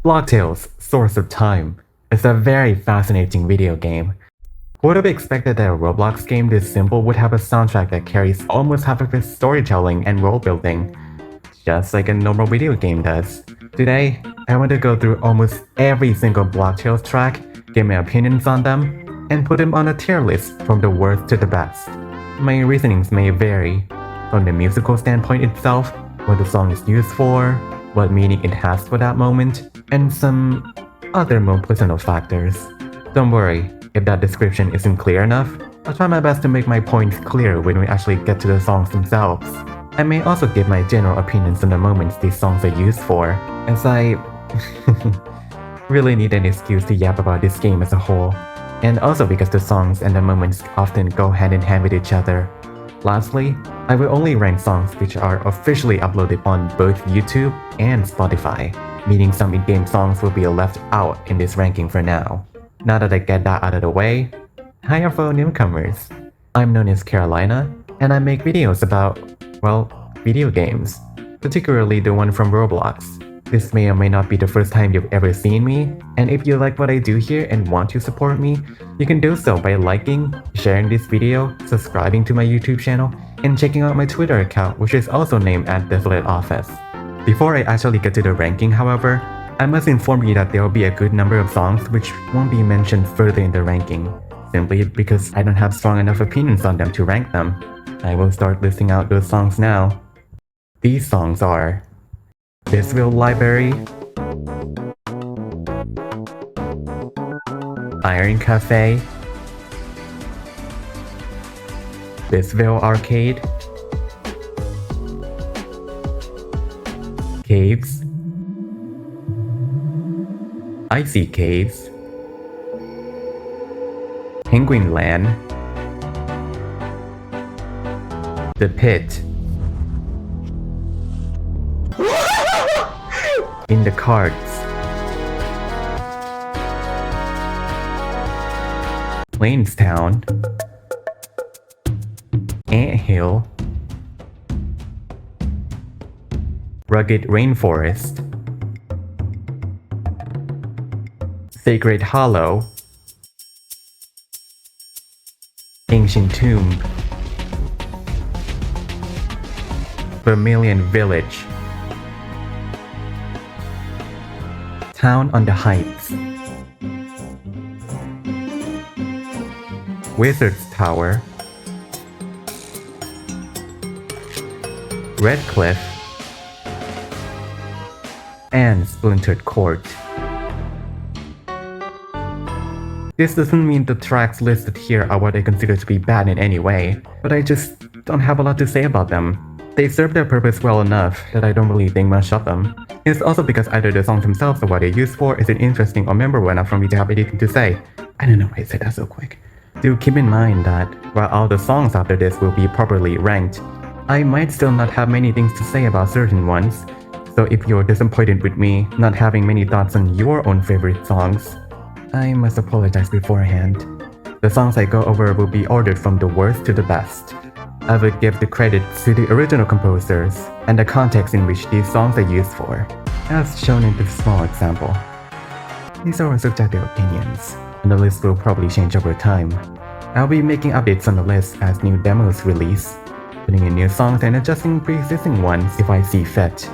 Block Tales, Source of Time, is a very fascinating video game. Who would have expected that a Roblox game this simple would have a soundtrack that carries almost half of its storytelling and world building, just like a normal video game does. Today, I want to go through almost every single Block Tales track, give my opinions on them, and put them on a tier list from the worst to the best. My reasonings may vary, from the musical standpoint itself, what the song is used for, what meaning it has for that moment, and some other more personal factors. Don't worry, if that description isn't clear enough, I'll try my best to make my points clear when we actually get to the songs themselves. I may also give my general opinions on the moments these songs are used for, as I really need an excuse to yap about this game as a whole, and also because the songs and the moments often go hand in hand with each other. Lastly, I will only rank songs which are officially uploaded on both YouTube and Spotify, meaning some in-game songs will be left out in this ranking for now. Now that I get that out of the way, hi fellow newcomers. I'm known as Carolina, and I make videos about, well, video games, particularly the one from Roblox. This may or may not be the first time you've ever seen me, and if you like what I do here and want to support me, you can do so by liking, sharing this video, subscribing to my YouTube channel, and checking out my Twitter account, which is also named @DesolatteOffice. Before I actually get to the ranking, however, I must inform you that there will be a good number of songs which won't be mentioned further in the ranking, simply because I don't have strong enough opinions on them to rank them. I will start listing out those songs now. These songs are Bisville Library, Iron Cafe, Bisville Arcade, Caves, Icy Caves, Penguin Land, The Pit, In the Cards, Plainstown, Anthill, Rugged Rainforest, Sacred Hollow, Ancient Tomb, Vermilion Village, Town on the Heights, Wizard's Tower, Red Cliff, and Splintered Court. This doesn't mean the tracks listed here are what I consider to be bad in any way, but I just don't have a lot to say about them. They serve their purpose well enough that I don't really think much of them. It's also because either the songs themselves or what they're used for isn't interesting or memorable enough for me to have anything to say. I don't know why I said that so quick. Do keep in mind that while all the songs after this will be properly ranked, I might still not have many things to say about certain ones, so if you're disappointed with me not having many thoughts on your own favorite songs, I must apologize beforehand. The songs I go over will be ordered from the worst to the best. I will give the credit to the original composers and the context in which these songs are used for, as shown in this small example. These are subjective opinions, and the list will probably change over time. I'll be making updates on the list as new demos release, putting in new songs and adjusting pre-existing ones if I see fit.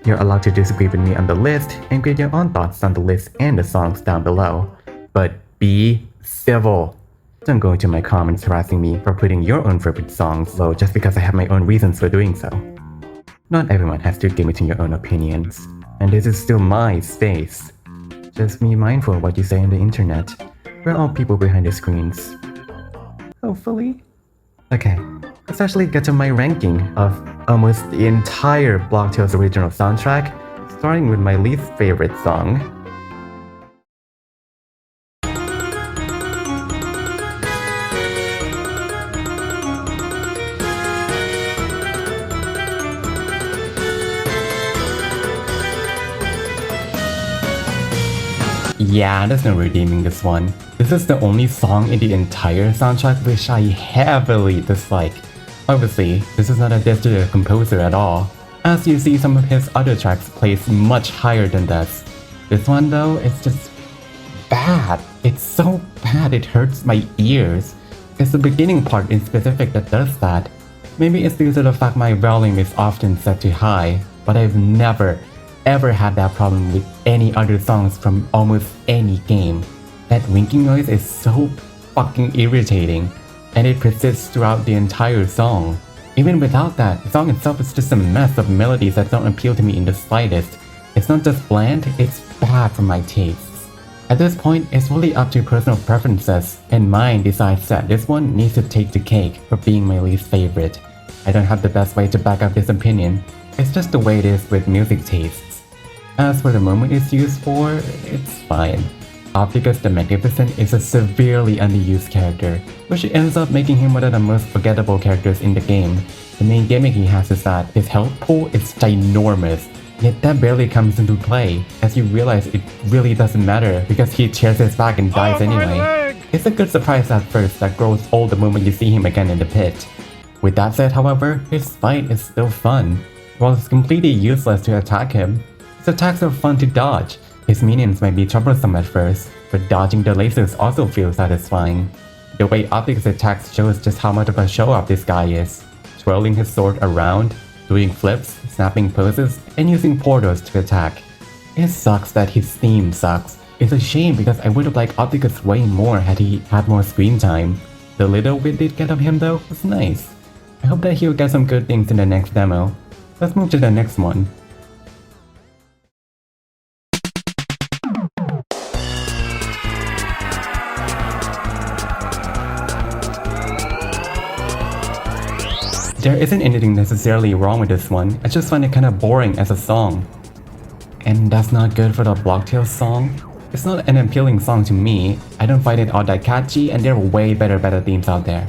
You're allowed to disagree with me on the list and create your own thoughts on the list and the songs down below, but be civil. Don't go into my comments harassing me for putting your own favorite songs low just because I have my own reasons for doing so. Not everyone has to give me to your own opinions, and this is still my space. Just be mindful of what you say on the internet. We're all people behind the screens. Hopefully. Okay, let's actually get to my ranking of almost the entire Block Tales original soundtrack, starting with my least favorite song. Yeah, there's no redeeming this one. This is the only song in the entire soundtrack which I heavily dislike. Obviously, this is not a diss to the composer at all, as you see some of his other tracks placed much higher than this. This one though, it's just bad. It's so bad it hurts my ears. It's the beginning part in specific that does that. Maybe it's due to the fact my volume is often set to high, but I've never ever had that problem with any other songs from almost any game. That winking noise is so fucking irritating, and it persists throughout the entire song. Even without that, the song itself is just a mess of melodies that don't appeal to me in the slightest. It's not just bland, it's bad for my tastes. At this point, it's really up to personal preferences, and mine decides that this one needs to take the cake for being my least favorite. I don't have the best way to back up this opinion, it's just the way it is with music tastes. As for the moment it's used for, it's fine. Opticus the Magnificent is a severely underused character, which ends up making him one of the most forgettable characters in the game. The main gimmick he has is that his health pool is ginormous, yet that barely comes into play, as you realize it really doesn't matter because he tears his back and dies anyway. It's a good surprise at first that grows old the moment you see him again in the pit. With that said, however, his fight is still fun. While it's completely useless to attack him, his attacks are fun to dodge. His minions might be troublesome at first, but dodging the lasers also feels satisfying. The way Optic's attacks shows just how much of a show-off this guy is, twirling his sword around, doing flips, snapping poses, and using portals to attack. It sucks that his theme sucks. It's a shame because I would have liked Opticus way more had he had more screen time. The little we did get of him though was nice. I hope that he'll get some good things in the next demo. Let's move to the next one. There isn't anything necessarily wrong with this one, I just find it kinda boring as a song. And that's not good for the Block Tales song. It's not an appealing song to me, I don't find it all that catchy, and there are way better themes out there.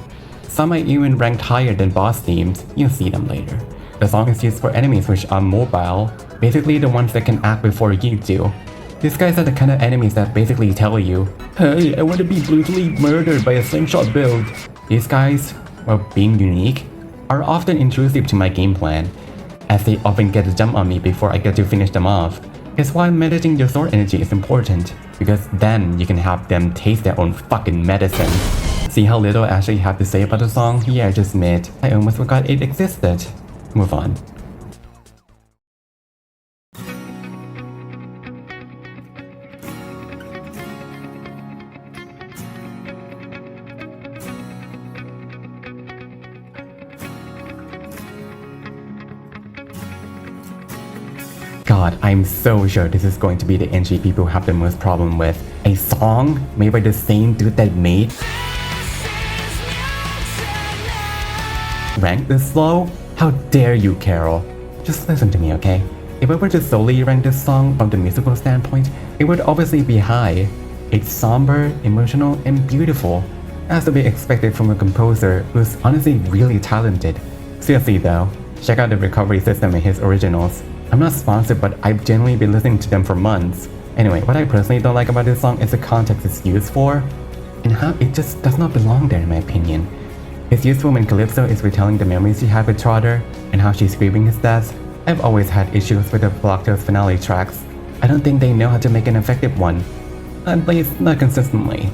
Some are even ranked higher than boss themes, you'll see them later. The song is used for enemies which are mobile, basically the ones that can act before you do. These guys are the kind of enemies that basically tell you, "Hey, I want to be brutally murdered by a slingshot build." These guys, while being unique, are often intrusive to my game plan, as they often get a jump on me before I get to finish them off. It's why managing your sword energy is important, because then you can have them taste their own fucking medicine. See how little I actually have to say about the song? Yeah, just admit, I almost forgot it existed. Move on. God, I'm so sure this is going to be the entry people have the most problem with. A song made by the same dude that made Rank this low? How dare you, Carol? Just listen to me, okay? If I were to solely rank this song from the musical standpoint, it would obviously be high. It's somber, emotional, and beautiful, as to be expected from a composer who's honestly really talented. Seriously though, check out the recovery system in his originals. I'm not sponsored, but I've genuinely been listening to them for months. Anyway, what I personally don't like about this song is the context it's used for, and how it just does not belong there in my opinion. It's useful when Calypso is retelling the memories she had with Trotter, and how she's grieving his death. I've always had issues with the Block Tales finale tracks. I don't think they know how to make an effective one. At least, not consistently.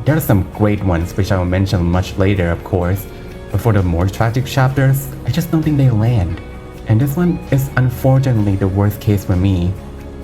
There are some great ones which I will mention much later, of course, but for the more tragic chapters, I just don't think they land. And this one is unfortunately the worst case for me.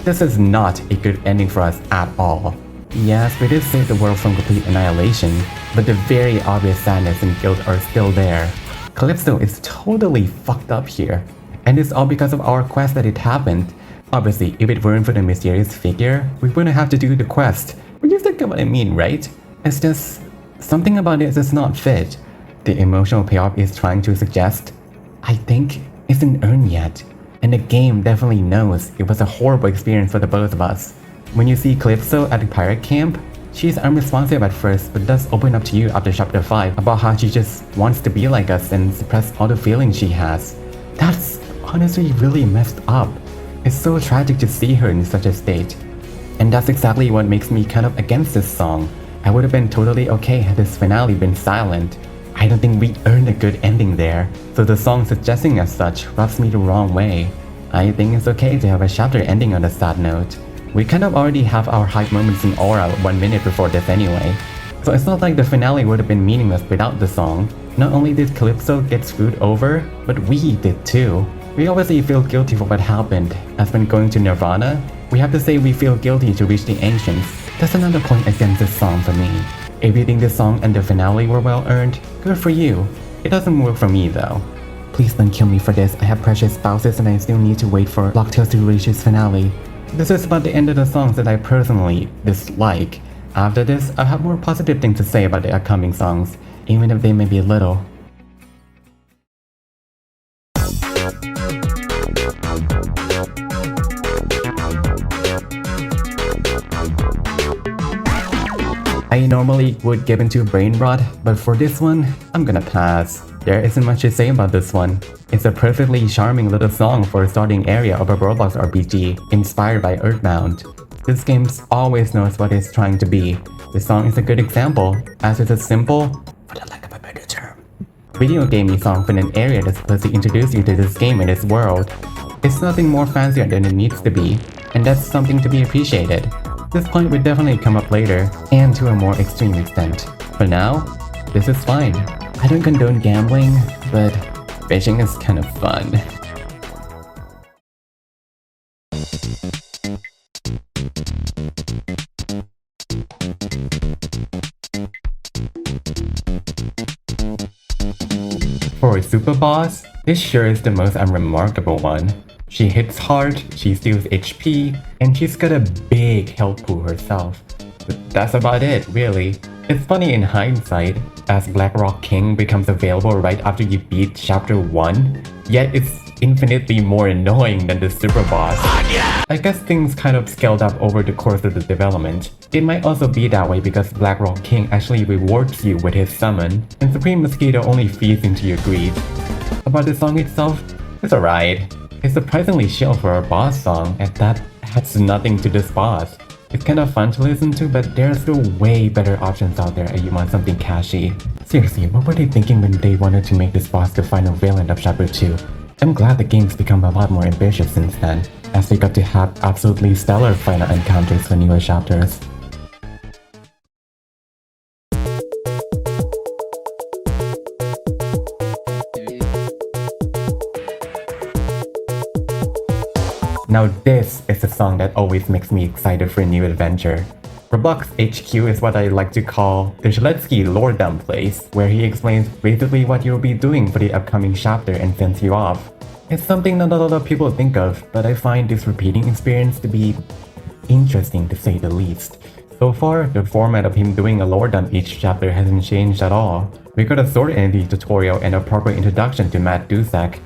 This is not a good ending for us at all. Yes, we did save the world from complete annihilation, but the very obvious sadness and guilt are still there. Calypso is totally fucked up here, and it's all because of our quest that it happened. Obviously, if it weren't for the mysterious figure, we wouldn't have to do the quest. But you get what I mean, right? It's just, something about it does not fit. The emotional payoff is trying to suggest, I think, isn't earned yet. And the game definitely knows it was a horrible experience for the both of us. When you see Calypso at the pirate camp, she's unresponsive at first but does open up to you after chapter 5 about how she just wants to be like us and suppress all the feelings she has. That's honestly really messed up. It's so tragic to see her in such a state. And that's exactly what makes me kind of against this song. I would have been totally okay had this finale been silent. I don't think we earned a good ending there, so the song suggesting as such rubs me the wrong way. I think it's okay to have a chapter ending on a sad note. We kind of already have our hype moments in aura 1 minute before this anyway. So it's not like the finale would have been meaningless without the song. Not only did Calypso get screwed over, but we did too. We obviously feel guilty for what happened, as when going to Nirvana, we have to say we feel guilty to reach the Ancients. That's another point against this song for me. If you think this song and the finale were well earned, good for you. It doesn't work for me though. Please don't kill me for this, I have precious spouses and I still need to wait for Block Tales to reach its finale. This is about the end of the songs that I personally dislike. After this, I have more positive things to say about the upcoming songs, even if they may be little. I normally would get into brain rot, but for this one, I'm gonna pass. There isn't much to say about this one. It's a perfectly charming little song for a starting area of a Roblox RPG inspired by Earthbound. This game always knows what it's trying to be. This song is a good example, as it's a simple, for the lack of a better term, video gamey song from an area that's supposed to introduce you to this game and its world. It's nothing more fancier than it needs to be, and that's something to be appreciated. This point would definitely come up later, and to a more extreme extent. For now, this is fine. I don't condone gambling, but fishing is kind of fun. For a super boss, this sure is the most unremarkable one. She hits hard, she steals HP, and she's got a big health pool herself. But that's about it, really. It's funny in hindsight, as Black King becomes available right after you beat Chapter 1, yet it's infinitely more annoying than the super boss. I guess things kind of scaled up over the course of the development. It might also be that way because Black King actually rewards you with his summon, and Supreme Mosquito only feeds into your greed. About the song itself, it's alright. It's surprisingly chill for a boss song, and that adds nothing to this boss. It's kind of fun to listen to, but there are still way better options out there if you want something cashy. Seriously, what were they thinking when they wanted to make this boss the final villain of Chapter 2? I'm glad the game's become a lot more ambitious since then, as they got to have absolutely stellar final encounters for newer chapters. Now this is the song that always makes me excited for a new adventure. Roblox HQ is what I like to call the Sheletsky lore dump place, where he explains basically what you'll be doing for the upcoming chapter and sends you off. It's something not a lot of people think of, but I find this repeating experience to be interesting to say the least. So far, the format of him doing a lore dump each chapter hasn't changed at all. We got a sword entity tutorial and a proper introduction to Matt Dusak.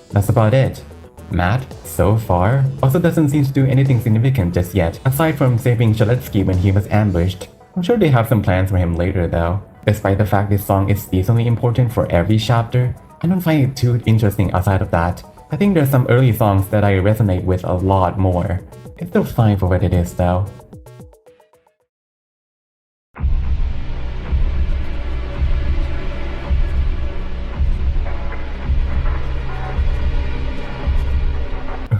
That's about it. Matt, so far, also doesn't seem to do anything significant just yet, aside from saving Sheletsky when he was ambushed. I'm sure they have some plans for him later though. Despite the fact this song is decently important for every chapter, I don't find it too interesting outside of that. I think there's some early songs that I resonate with a lot more. It's still fine for what it is though.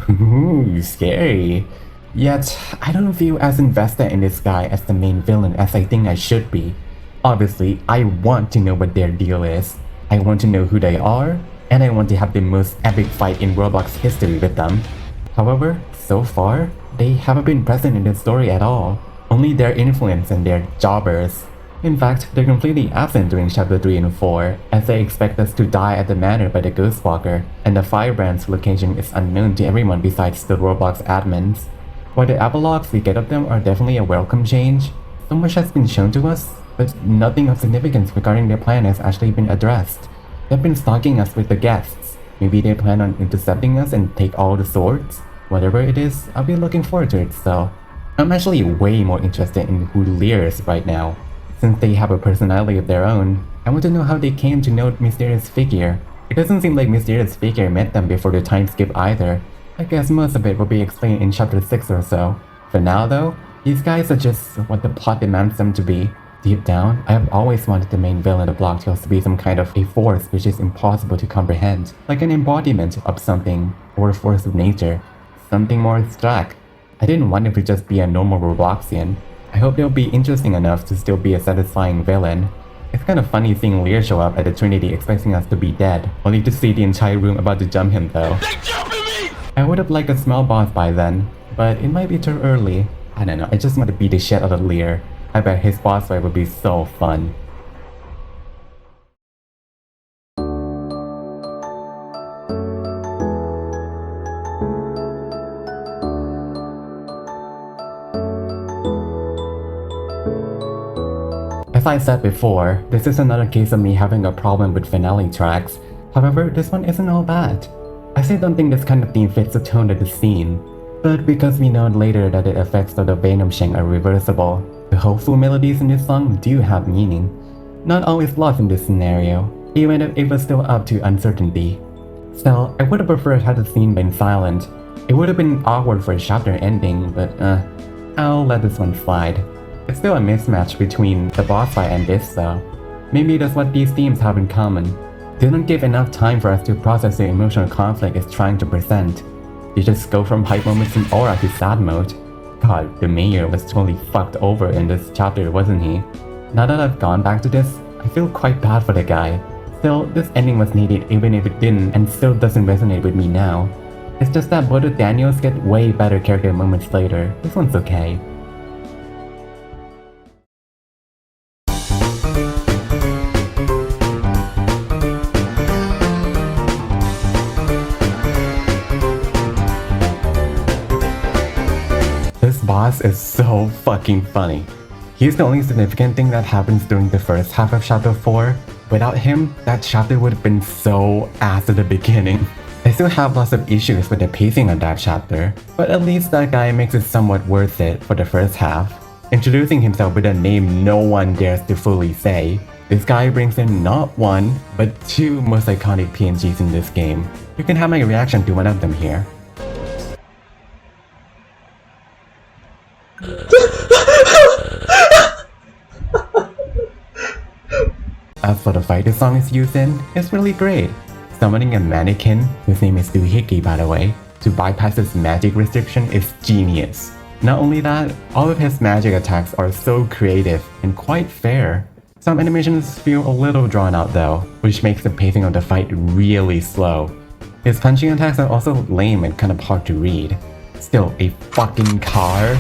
Ooh, scary. Yet, I don't feel as invested in this guy as the main villain as I think I should be. Obviously, I want to know what their deal is. I want to know who they are, and I want to have the most epic fight in Roblox history with them. However, so far, they haven't been present in the story at all. Only their influence and their jobbers. In fact, they're completely absent during Chapter 3 and 4, as they expect us to die at the manor by the Ghostwalker, and the Firebrand's location is unknown to everyone besides the Roblox admins. While the epilogues we get of them are definitely a welcome change, so much has been shown to us, but nothing of significance regarding their plan has actually been addressed. They've been stalking us with the guests. Maybe they plan on intercepting us and take all the swords? Whatever it is, I'll be looking forward to it so. I'm actually way more interested in who Lear is right now. Since they have a personality of their own, I want to know how they came to know Mysterious Figure. It doesn't seem like Mysterious Figure met them before the time skip either. I guess most of it will be explained in Chapter 6 or so. For now though, these guys are just what the plot demands them to be. Deep down, I have always wanted the main villain of Block Tales to be some kind of a force which is impossible to comprehend, like an embodiment of something, or a force of nature. Something more abstract. I didn't want it to just be a normal Robloxian. I hope they'll be interesting enough to still be a satisfying villain. It's kind of funny seeing Lear show up at the Trinity expecting us to be dead, only to see the entire room about to jump him though. They jumping me! I would have liked a small boss by then, but it might be too early. I don't know, I just want to beat the shit out of Lear. I bet his boss fight would be so fun. As I said before, this is another case of me having a problem with finale tracks. However, this one isn't all bad. I still don't think this kind of theme fits the tone of the scene, but because we know later that the effects of the Venom Sheng are reversible, the hopeful melodies in this song do have meaning. Not always lost in this scenario, even if it was still up to uncertainty. Still, I would have preferred had the scene been silent. It would have been awkward for a chapter ending, but I'll let this one slide. It's still a mismatch between the boss fight and this though. Maybe that's what these themes have in common. They don't give enough time for us to process the emotional conflict it's trying to present. They just go from hype moments in aura to sad mode. God, the mayor was totally fucked over in this chapter, wasn't he? Now that I've gone back to this, I feel quite bad for the guy. Still, this ending was needed even if it didn't and still doesn't resonate with me now. It's just that both of Daniels get way better character moments later. This one's okay. This boss is so fucking funny. He's the only significant thing that happens during the first half of chapter 4. Without him, that chapter would have been so ass at the beginning. I still have lots of issues with the pacing of that chapter, but at least that guy makes it somewhat worth it for the first half. Introducing himself with a name no one dares to fully say, this guy brings in not one, but two most iconic PNGs in this game. You can have my reaction to one of them here. As for the fight this song is used in, it's really great. Summoning a mannequin, whose name is Doohickey by the way, to bypass his magic restriction is genius. Not only that, all of his magic attacks are so creative and quite fair. Some animations feel a little drawn out though, which makes the pacing of the fight really slow. His punching attacks are also lame and kind of hard to read. Still, a fucking car?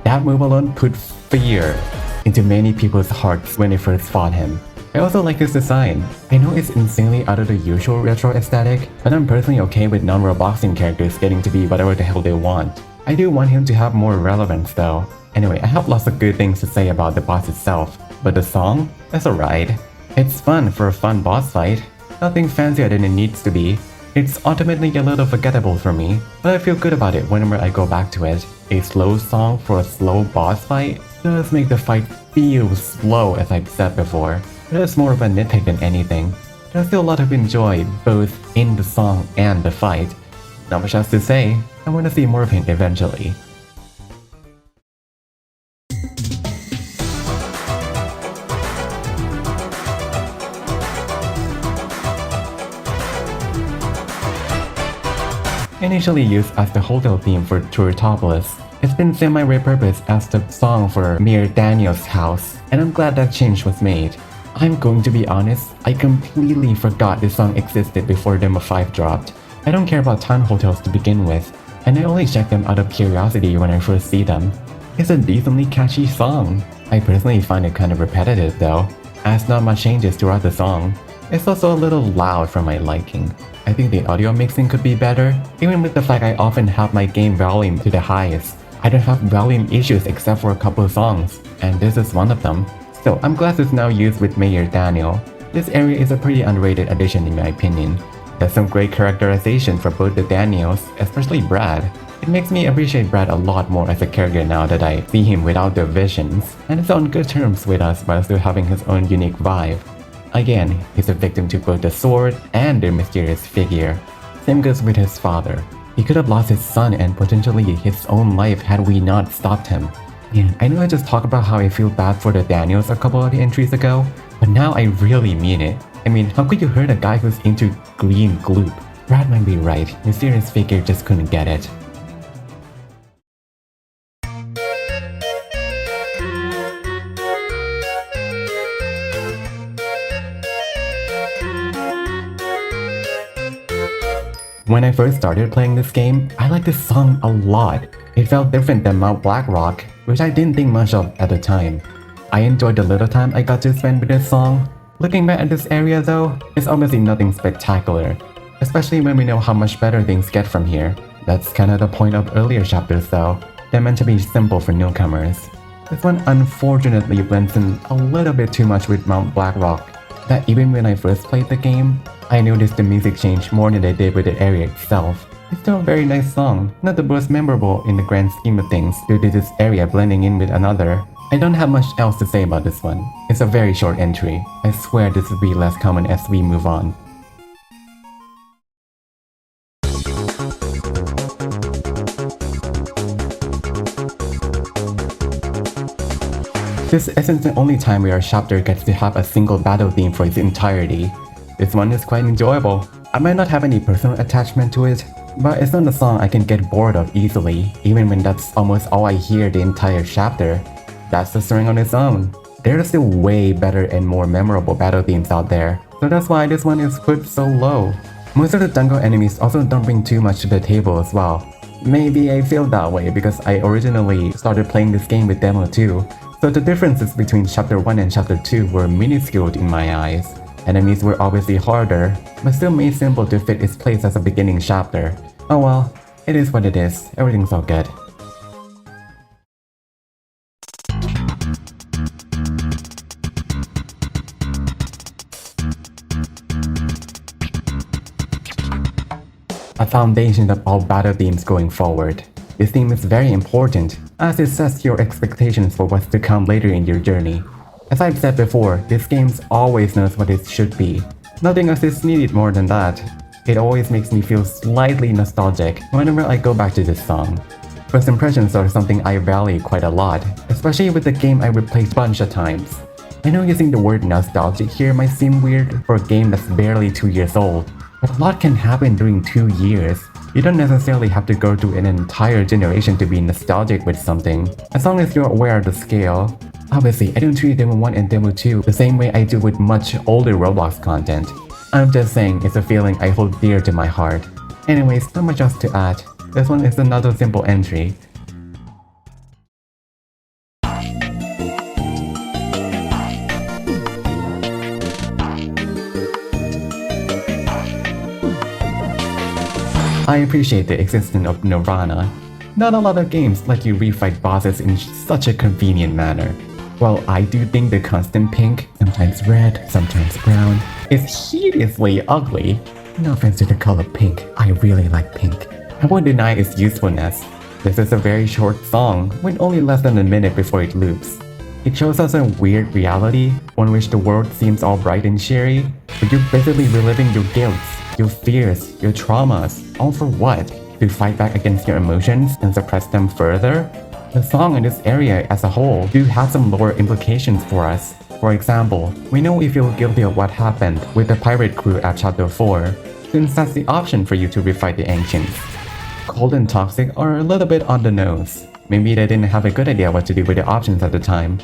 That move alone put fear into many people's hearts when they first fought him. I also like his design. I know it's insanely out of the usual retro aesthetic, but I'm personally okay with non-Robloxian characters getting to be whatever the hell they want. I do want him to have more relevance though. Anyway, I have lots of good things to say about the boss itself, but the song? That's alright. It's fun for a fun boss fight. Nothing fancier than it needs to be. It's ultimately a little forgettable for me, but I feel good about it whenever I go back to it. A slow song for a slow boss fight does make the fight feel slow, as I've said before. But it's more of a nitpick than anything. There's still a lot of enjoy both in the song and the fight. Not much else to say. I want to see more of him eventually. Initially used as the hotel theme for Turritopolis, it's been semi-repurposed as the song for Mayor Daniel's house, and I'm glad that change was made. I'm going to be honest, I completely forgot this song existed before Demo 5 dropped. I don't care about town hotels to begin with, and I only check them out of curiosity when I first see them. It's a decently catchy song. I personally find it kind of repetitive though, as not much changes throughout the song. It's also a little loud for my liking. I think the audio mixing could be better, even with the fact I often have my game volume to the highest. I don't have volume issues except for a couple of songs, and this is one of them. Still, I'm glad it's now used with Mayor Daniel. This area is a pretty underrated addition in my opinion. There's some great characterization for both the Daniels, especially Brad. It makes me appreciate Brad a lot more as a character now that I see him without the visions, and is on good terms with us while still having his own unique vibe. Again, he's a victim to both the sword and their mysterious figure. Same goes with his father. He could have lost his son and potentially his own life had we not stopped him. Man, I know I just talked about how I feel bad for the Daniels a couple of entries ago, but now I really mean it. I mean, how could you hurt a guy who's into green gloop? Brad might be right, mysterious figure just couldn't get it. When I first started playing this game, I liked this song a lot. It felt different than Mount Blackrock, which I didn't think much of at the time. I enjoyed the little time I got to spend with this song. Looking back at this area though, it's obviously nothing spectacular, especially when we know how much better things get from here. That's kinda the point of earlier chapters though. They're meant to be simple for newcomers. This one unfortunately blends in a little bit too much with Mount Blackrock, that even when I first played the game, I noticed the music changed more than they did with the area itself. It's still a very nice song, not the most memorable in the grand scheme of things due to this area blending in with another. I don't have much else to say about this one. It's a very short entry. I swear this will be less common as we move on. This isn't the only time where a chapter gets to have a single battle theme for its entirety. This one is quite enjoyable. I might not have any personal attachment to it, but it's not a song I can get bored of easily, even when that's almost all I hear the entire chapter. That's the string on its own. There are still way better and more memorable battle themes out there, so that's why this one is put so low. Most of the jungle enemies also don't bring too much to the table as well. Maybe I feel that way because I originally started playing this game with Demo 2, so the differences between Chapter 1 and Chapter 2 were minuscule in my eyes. Enemies were obviously harder, but still made simple to fit its place as a beginning chapter. Oh well, it is what it is, everything's all good. A foundation of all battle themes going forward. This theme is very important, as it sets your expectations for what's to come later in your journey. As I've said before, this game always knows what it should be. Nothing else is needed more than that. It always makes me feel slightly nostalgic whenever I go back to this song. First impressions are something I value quite a lot, especially with the game I replayed a bunch of times. I know using the word nostalgic here might seem weird for a game that's barely 2 years old, but a lot can happen during 2 years. You don't necessarily have to go through an entire generation to be nostalgic with something, as long as you're aware of the scale. Obviously, I don't treat Demo 1 and Demo 2 the same way I do with much older Roblox content. I'm just saying it's a feeling I hold dear to my heart. Anyways, not much else to add. This one is another simple entry. I appreciate the existence of Nirvana. Not a lot of games let you refight bosses in such a convenient manner. While I do think the constant pink, sometimes red, sometimes brown, is hideously ugly. No offense to the color pink, I really like pink. I won't deny its usefulness. This is a very short song, with only less than a minute before it loops. It shows us a weird reality, one which the world seems all bright and cheery, but you're basically reliving your guilts, your fears, your traumas, all for what? To fight back against your emotions and suppress them further? The song in this area as a whole do have some lore implications for us. For example, we know we feel guilty of what happened with the pirate crew at Chapter 4, since that's the option for you to refight the ancients. Cold and toxic are a little bit on the nose. Maybe they didn't have a good idea what to do with the options at the time.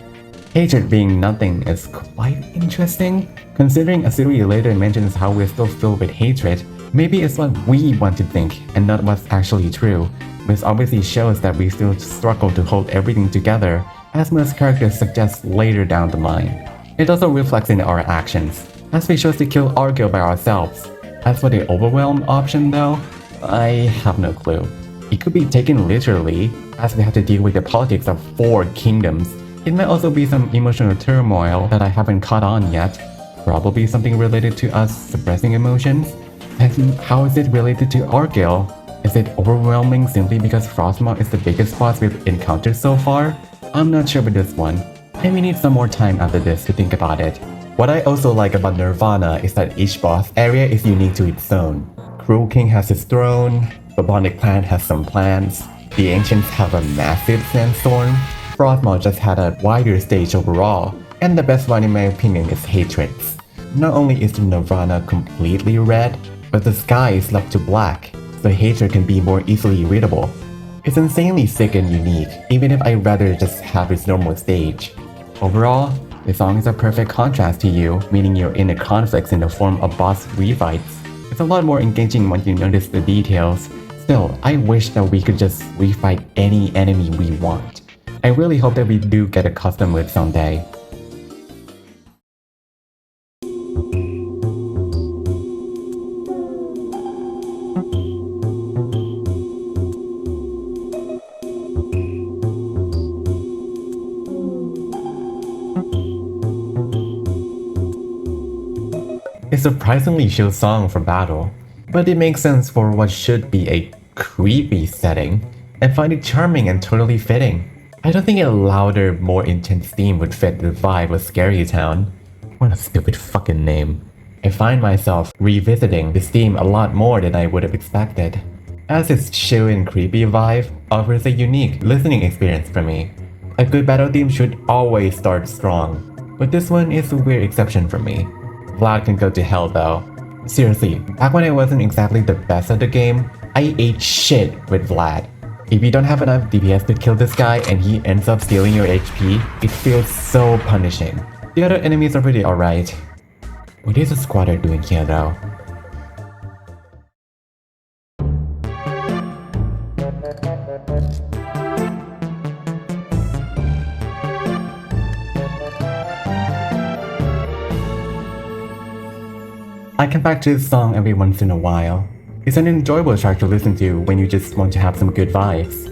Hatred being nothing is quite interesting, considering a series later mentions how we're still filled with hatred. Maybe it's what we want to think and not what's actually true, which obviously shows that we still struggle to hold everything together, as most characters suggest later down the line. It also reflects in our actions, as we chose to kill Argyle by ourselves. As for the overwhelm option though, I have no clue. It could be taken literally, as we have to deal with the politics of 4 kingdoms. It might also be some emotional turmoil that I haven't caught on yet. Probably something related to us suppressing emotions. And how is it related to Argyle? Is it overwhelming simply because Frostmaw is the biggest boss we've encountered so far? I'm not sure with this one. I may need some more time after this to think about it. What I also like about Nirvana is that each boss area is unique to its own. Cruel King has his throne, the Bonic Planet has some plans, the Ancients have a massive sandstorm, Frostmaw just had a wider stage overall, and the best one in my opinion is Hatreds. Not only is the Nirvana completely red, but the sky is left to black, so Hatred can be more easily readable. It's insanely sick and unique, even if I'd rather just have its normal stage. Overall, the song is a perfect contrast to you, meaning your inner conflicts in the form of boss refights. It's a lot more engaging when you notice the details. Still, I wish that we could just refight any enemy we want. I really hope that we do get a custom mode someday. It's a surprisingly chill song for battle, but it makes sense for what should be a creepy setting, and find it charming and totally fitting. I don't think a louder, more intense theme would fit the vibe of Scary Town. What a stupid fucking name. I find myself revisiting this theme a lot more than I would have expected, as its chill and creepy vibe offers a unique listening experience for me. A good battle theme should always start strong, but this one is a weird exception for me. Vlad can go to hell though. Seriously, back when I wasn't exactly the best at the game, I ate shit with Vlad. If you don't have enough DPS to kill this guy and he ends up stealing your HP, it feels so punishing. The other enemies are pretty alright. What is the squatter doing here though? I come back to this song every once in a while. It's an enjoyable track to listen to when you just want to have some good vibes.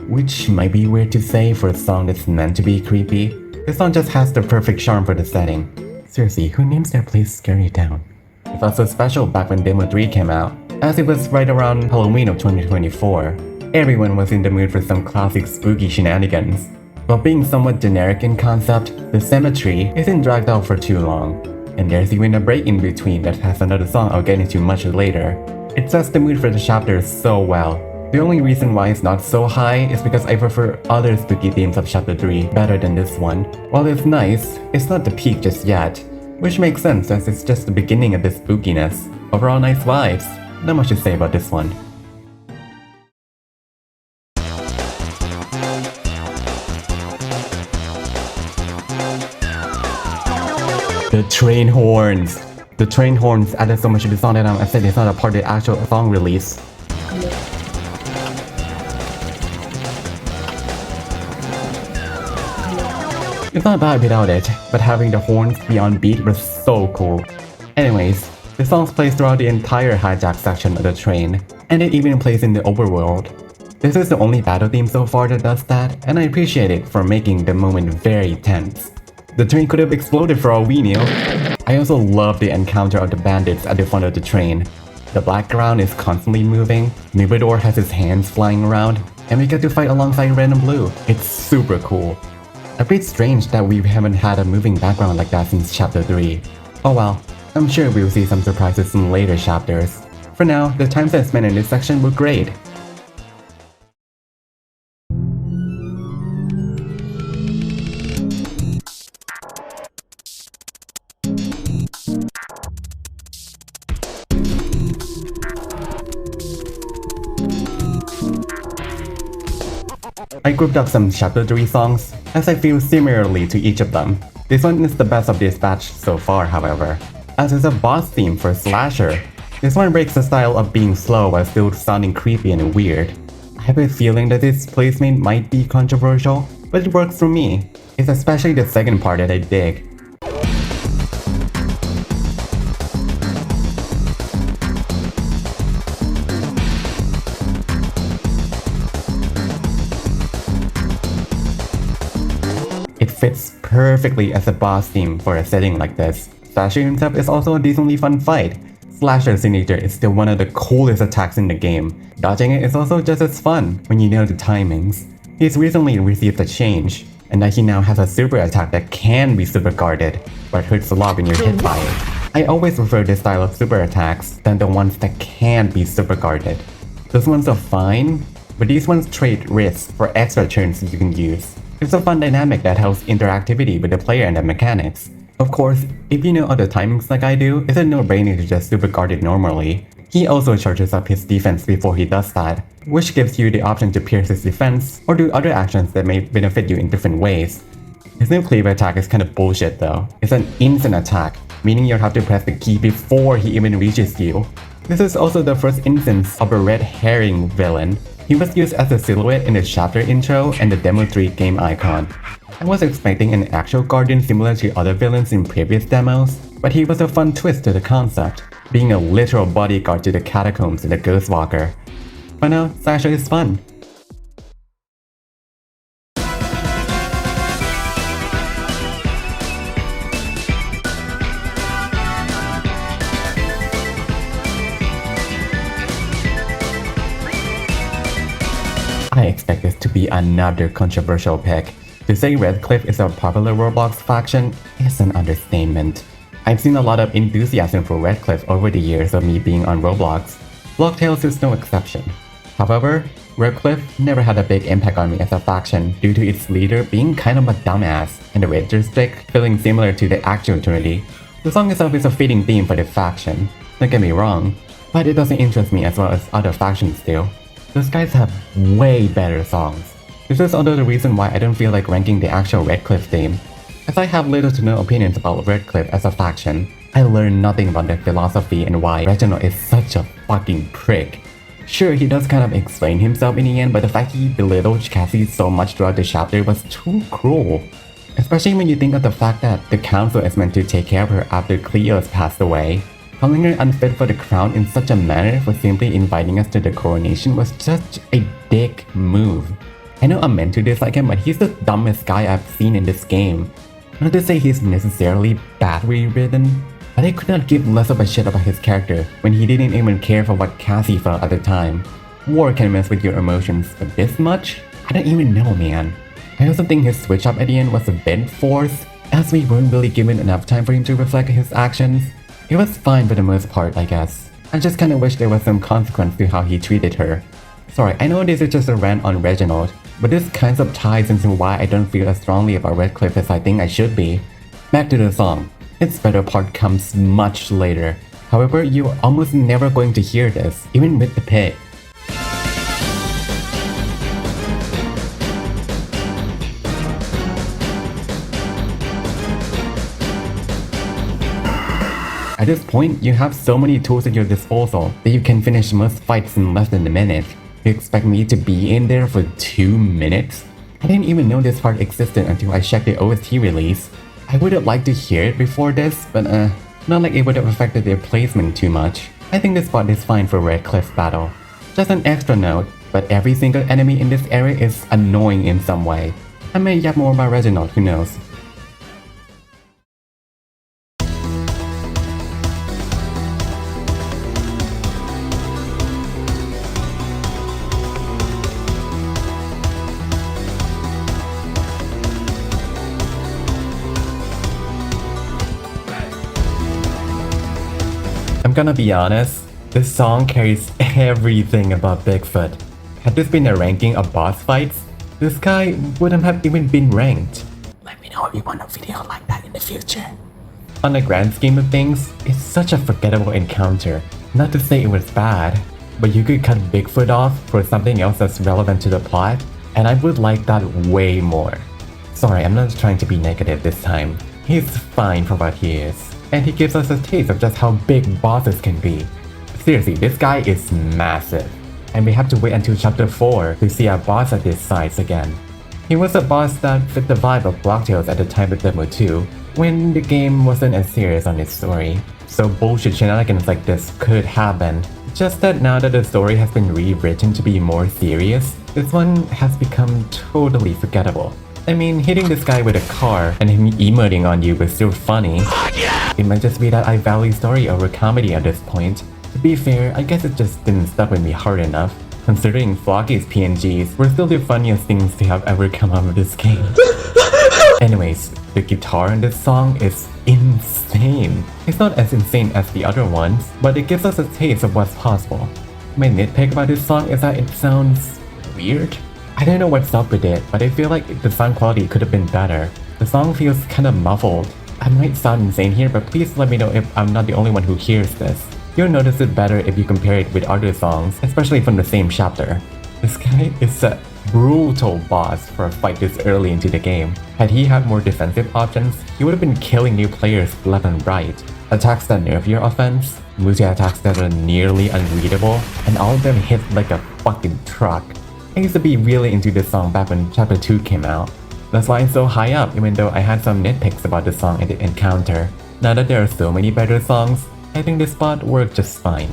Which might be weird to say for a song that's meant to be creepy. This song just has the perfect charm for the setting. Seriously, who names their place Scary Town? It felt so special back when Demo 3 came out, as it was right around Halloween of 2024. Everyone was in the mood for some classic spooky shenanigans. While being somewhat generic in concept, the cemetery isn't dragged out for too long. And there's even a break in between that has another song I'll get into much later. It sets the mood for the chapters so well. The only reason why it's not so high is because I prefer other spooky themes of chapter 3 better than this one. While it's nice, it's not the peak just yet, which makes sense as it's just the beginning of this spookiness. Overall nice vibes, not much to say about this one. The train horns! The train horns added so much to the song that I'm upset it's not a part of the actual song release. It's not bad without it, but having the horns be on beat was so cool. Anyways, the song plays throughout the entire hijack section of the train, and it even plays in the overworld. This is the only battle theme so far that does that, and I appreciate it for making the moment very tense. The train could have exploded for all we knew. I also love the encounter of the bandits at the front of the train. The background is constantly moving, Nubador has his hands flying around, and we get to fight alongside Red and Blue. It's super cool. A bit strange that we haven't had a moving background like that since chapter 3. Oh well, I'm sure we'll see some surprises in later chapters. For now, the time spent in this section were great. I grouped up some chapter 3 songs, as I feel similarly to each of them. This one is the best of this batch so far, however, as it's a boss theme for Slasher. This one breaks the style of being slow while still sounding creepy and weird. I have a feeling that this placement might be controversial, but it works for me. It's especially the second part that I dig. It fits perfectly as a boss theme for a setting like this. Slasher himself is also a decently fun fight. Slasher's signature is still one of the coolest attacks in the game. Dodging it is also just as fun when you know the timings. He's recently received a change, and that he now has a super attack that can be super guarded, but hurts a lot when you're hit by it. I always prefer this style of super attacks than the ones that can't be super guarded. Those ones are fine, but these ones trade risks for extra turns you can use. It's a fun dynamic that helps interactivity with the player and the mechanics. Of course, if you know other timings like I do, it's a no-brainer to just super guard it normally. He also charges up his defense before he does that, which gives you the option to pierce his defense or do other actions that may benefit you in different ways. His new cleave attack is kind of bullshit though. It's an instant attack, meaning you'll have to press the key before he even reaches you. This is also the first instance of a red herring villain. He was used as a silhouette in the chapter intro and the Demo 3 game icon. I was expecting an actual guardian similar to other villains in previous demos, but he was a fun twist to the concept, being a literal bodyguard to the catacombs in the Ghostwalker. But no, Sasha is fun. I expect this to be another controversial pick. To say Redcliffe is a popular Roblox faction is an understatement. I've seen a lot of enthusiasm for Redcliffe over the years of me being on Roblox. Block Tales is no exception. However, Redcliffe never had a big impact on me as a faction due to its leader being kind of a dumbass and the Ranger stick feeling similar to the actual Trinity. The song itself is a fitting theme for the faction, don't get me wrong, but it doesn't interest me as well as other factions do. Those guys have way better songs. This is also the reason why I don't feel like ranking the actual Redcliffe theme. As I have little to no opinions about Redcliffe as a faction, I learned nothing about their philosophy and why Reginald is such a fucking prick. Sure, he does kind of explain himself in the end, but the fact he belittled Cassie so much throughout the chapter was too cruel. Especially when you think of the fact that the council is meant to take care of her after Cleo's passed away. Calling her unfit for the crown in such a manner for simply inviting us to the coronation was such a dick move. I know I'm meant to dislike him, but he's the dumbest guy I've seen in this game. Not to say he's necessarily battery-ridden, but I could not give less of a shit about his character when he didn't even care for what Cassie felt at the time. War can mess with your emotions, but this much? I don't even know, man. I also think his switch up at the end was a bit forced, as we weren't really given enough time for him to reflect his actions. It was fine for the most part, I guess. I just kinda wish there was some consequence to how he treated her. Sorry, I know this is just a rant on Reginald, but this kind of ties into why I don't feel as strongly about Redcliffe as I think I should be. Back to the song. Its better part comes much later. However, you're almost never going to hear this, even with the pick. At this point, you have so many tools at your disposal that you can finish most fights in less than a minute. You expect me to be in there for 2 minutes? I didn't even know this part existed until I checked the OST release. I would have liked to hear it before this, but not like it would have affected their placement too much. I think this spot is fine for Redcliffe's battle. Just an extra note, but every single enemy in this area is annoying in some way. I may yap more about Reginald, who knows. I'm gonna be honest, this song carries everything about Bigfoot. Had this been a ranking of boss fights, this guy wouldn't have even been ranked. Let me know if you want a video like that in the future. On the grand scheme of things, it's such a forgettable encounter. Not to say it was bad, but you could cut Bigfoot off for something else that's relevant to the plot, and I would like that way more. Sorry, I'm not trying to be negative this time. He's fine for what he is. And he gives us a taste of just how big bosses can be. Seriously, this guy is massive. And we have to wait until chapter 4 to see a boss at this size again. He was a boss that fit the vibe of Block Tales at the time of Demo 2, when the game wasn't as serious on its story. So bullshit shenanigans like this could happen. Just that now that the story has been rewritten to be more serious, this one has become totally forgettable. I mean, hitting this guy with a car and him emoting on you was still funny. It might just be that I value story over comedy at this point. To be fair, I guess it just didn't stuck with me hard enough, considering Flocky's PNGs were still the funniest things to have ever come out of this game. Anyways, the guitar in this song is insane. It's not as insane as the other ones, but it gives us a taste of what's possible. My nitpick about this song is that it sounds weird. I don't know what's up with it, but I feel like the sound quality could have been better. The song feels kinda muffled. I might sound insane here, but please let me know if I'm not the only one who hears this. You'll notice it better if you compare it with other songs, especially from the same chapter. This guy is a brutal boss for a fight this early into the game. Had he had more defensive options, he would have been killing new players left and right. Attacks that nerf your offense, multi-attacks that are nearly unreadable, and all of them hit like a fucking truck. I used to be really into this song back when Chapter 2 came out. That's why it's so high up, even though I had some nitpicks about the song and the encounter. Now that there are so many better songs, I think this spot worked just fine.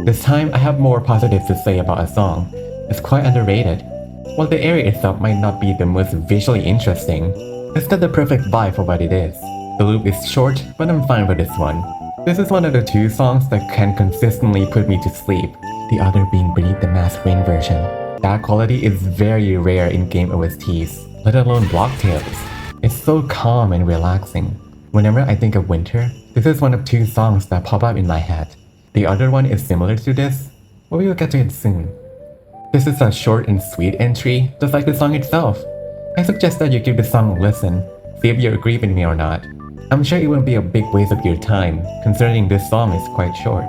This time, I have more positives to say about a song. It's quite underrated. While the area itself might not be the most visually interesting, it's got the perfect vibe for what it is. The loop is short, but I'm fine with this one. This is one of the two songs that can consistently put me to sleep, the other being Beneath the Mask Rain version. That quality is very rare in game OSTs, let alone Block Tales. It's so calm and relaxing. Whenever I think of winter, this is one of two songs that pop up in my head. The other one is similar to this, but we will get to it soon. This is a short and sweet entry, just like the song itself. I suggest that you give the song a listen, see if you agree with me or not. I'm sure it won't be a big waste of your time, considering this song is quite short.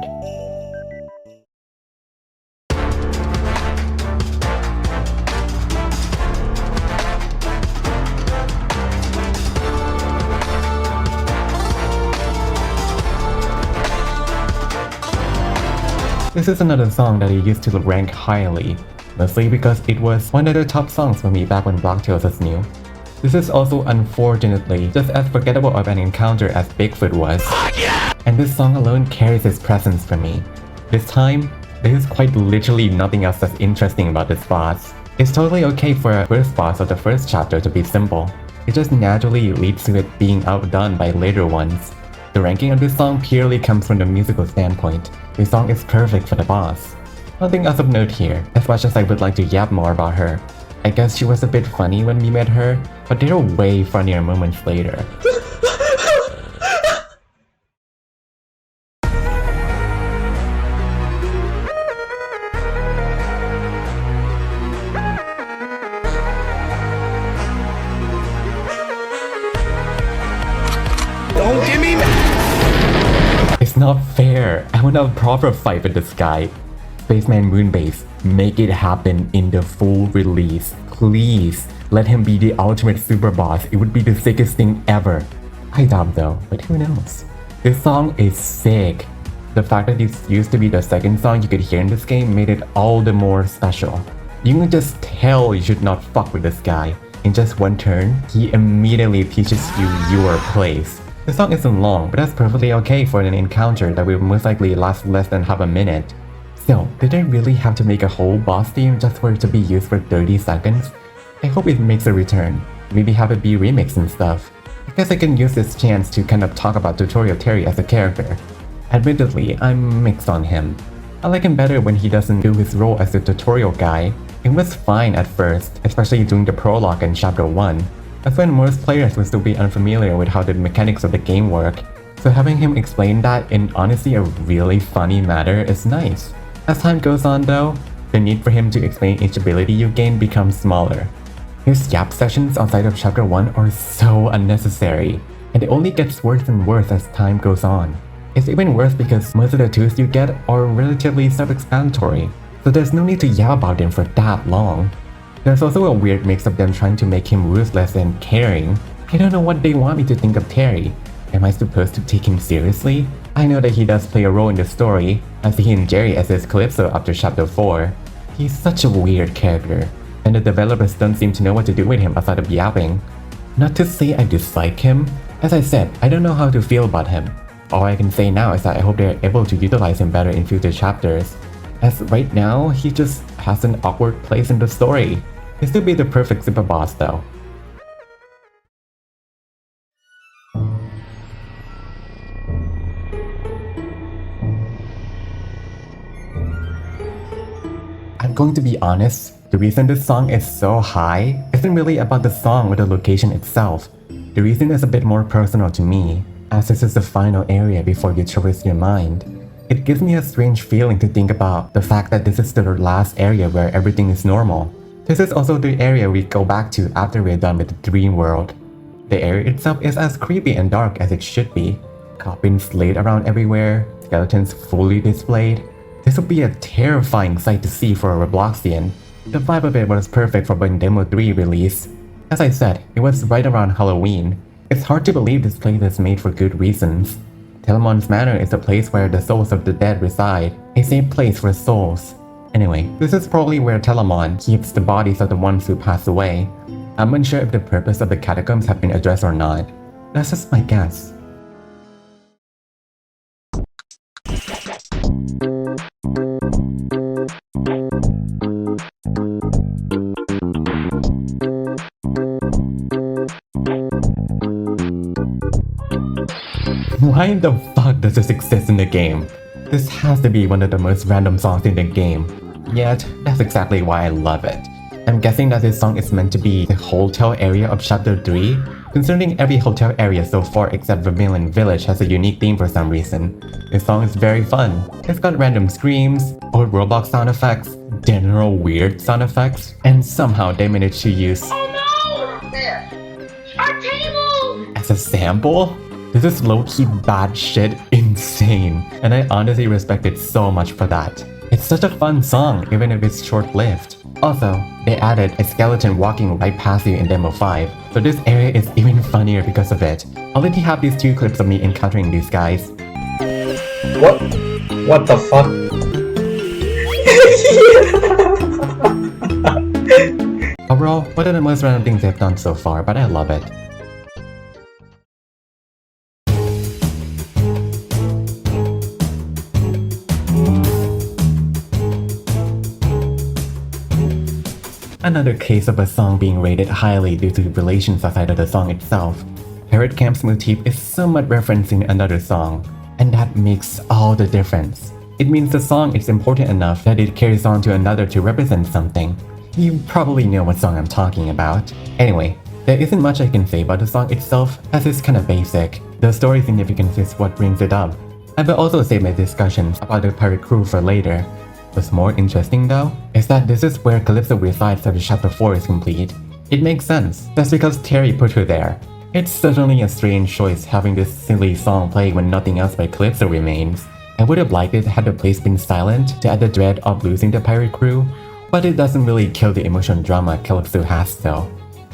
This is another song that I used to rank highly, mostly because it was one of the top songs for me back when Block Tales was new. This is also unfortunately just as forgettable of an encounter as Bigfoot was, and this song alone carries its presence for me. This time, there is quite literally nothing else that's interesting about this boss. It's totally okay for a first boss of the first chapter to be simple. It just naturally leads to it being outdone by later ones. The ranking of this song purely comes from the musical standpoint. This song is perfect for the boss. Nothing else of note here, as much as I would like to yap more about her. I guess she was a bit funny when we met her, but there are way funnier moments later. Don't give me It's not fair. I want a proper fight with this guy. Spaceman Moonbase, make it happen in the full release. Please, let him be the ultimate super boss. It would be the sickest thing ever. I doubt though, but who knows? This song is sick. The fact that this used to be the second song you could hear in this game made it all the more special. You can just tell you should not fuck with this guy. In just one turn, he immediately teaches you your place. The song isn't long, but that's perfectly okay for an encounter that will most likely last less than half a minute. Still, did they really have to make a whole boss theme just for it to be used for 30 seconds? I hope it makes a return. Maybe have it be remixed and stuff. I guess I can use this chance to kind of talk about Tutorial Terry as a character. Admittedly, I'm mixed on him. I like him better when he doesn't do his role as a tutorial guy. It was fine at first, especially during the prologue in Chapter 1. That's when most players will still be unfamiliar with how the mechanics of the game work, so having him explain that in honestly a really funny manner is nice. As time goes on though, the need for him to explain each ability you gain becomes smaller. His yap sessions outside of Chapter 1 are so unnecessary, and it only gets worse and worse as time goes on. It's even worse because most of the tools you get are relatively self-explanatory, so there's no need to yell about them for that long. There's also a weird mix of them trying to make him ruthless and caring. I don't know what they want me to think of Terry. Am I supposed to take him seriously? I know that he does play a role in the story, I see him Jerry as his Calypso after Chapter 4. He's such a weird character, and the developers don't seem to know what to do with him outside of yapping. Not to say I dislike him, as I said, I don't know how to feel about him. All I can say now is that I hope they're able to utilize him better in future chapters, as right now he just has an awkward place in the story. He'll still be the perfect super boss though. I'm going to be honest, the reason this song is so high isn't really about the song or the location itself. The reason is a bit more personal to me, as this is the final area before you traverse your mind. It gives me a strange feeling to think about the fact that this is the last area where everything is normal. This is also the area we go back to after we're done with the dream world. The area itself is as creepy and dark as it should be. Coffins laid around everywhere, skeletons fully displayed. This would be a terrifying sight to see for a Robloxian. The vibe of it was perfect for when Demo 3 released. As I said, it was right around Halloween. It's hard to believe this place is made for good reasons. Telemon's Manor is a place where the souls of the dead reside, a safe place for souls. Anyway, this is probably where Telemon keeps the bodies of the ones who passed away. I'm unsure if the purpose of the catacombs have been addressed or not. That's just my guess. Why the fuck does this exist in the game? This has to be one of the most random songs in the game. Yet, that's exactly why I love it. I'm guessing that this song is meant to be the hotel area of Chapter 3, considering every hotel area so far except Vermilion Village has a unique theme for some reason. This song is very fun. It's got random screams, old Roblox sound effects, general weird sound effects, and somehow they managed to use Oh no! Our table! as a sample? This is low-key bad shit insane, and I honestly respect it so much for that. It's such a fun song, even if it's short-lived. Also, they added a skeleton walking right past you in Demo 5, so this area is even funnier because of it. I'll let you have these 2 clips of me encountering these guys. What? What the fuck? Overall, one of the most random things they've done so far, but I love it. Another case of a song being rated highly due to the relations outside of the song itself. Parrot Camp's motif is somewhat referencing another song, and that makes all the difference. It means the song is important enough that it carries on to another to represent something. You probably know what song I'm talking about. Anyway, there isn't much I can say about the song itself, as it's kinda basic. The story significance is what brings it up. I will also save my discussions about the pirate crew for later. What's more interesting though, is that this is where Calypso resides after Chapter 4 is complete. It makes sense, that's because Terry put her there. It's certainly a strange choice having this silly song playing when nothing else by Calypso remains. I would have liked it had the place been silent to add the dread of losing the pirate crew, but it doesn't really kill the emotional drama Calypso has though.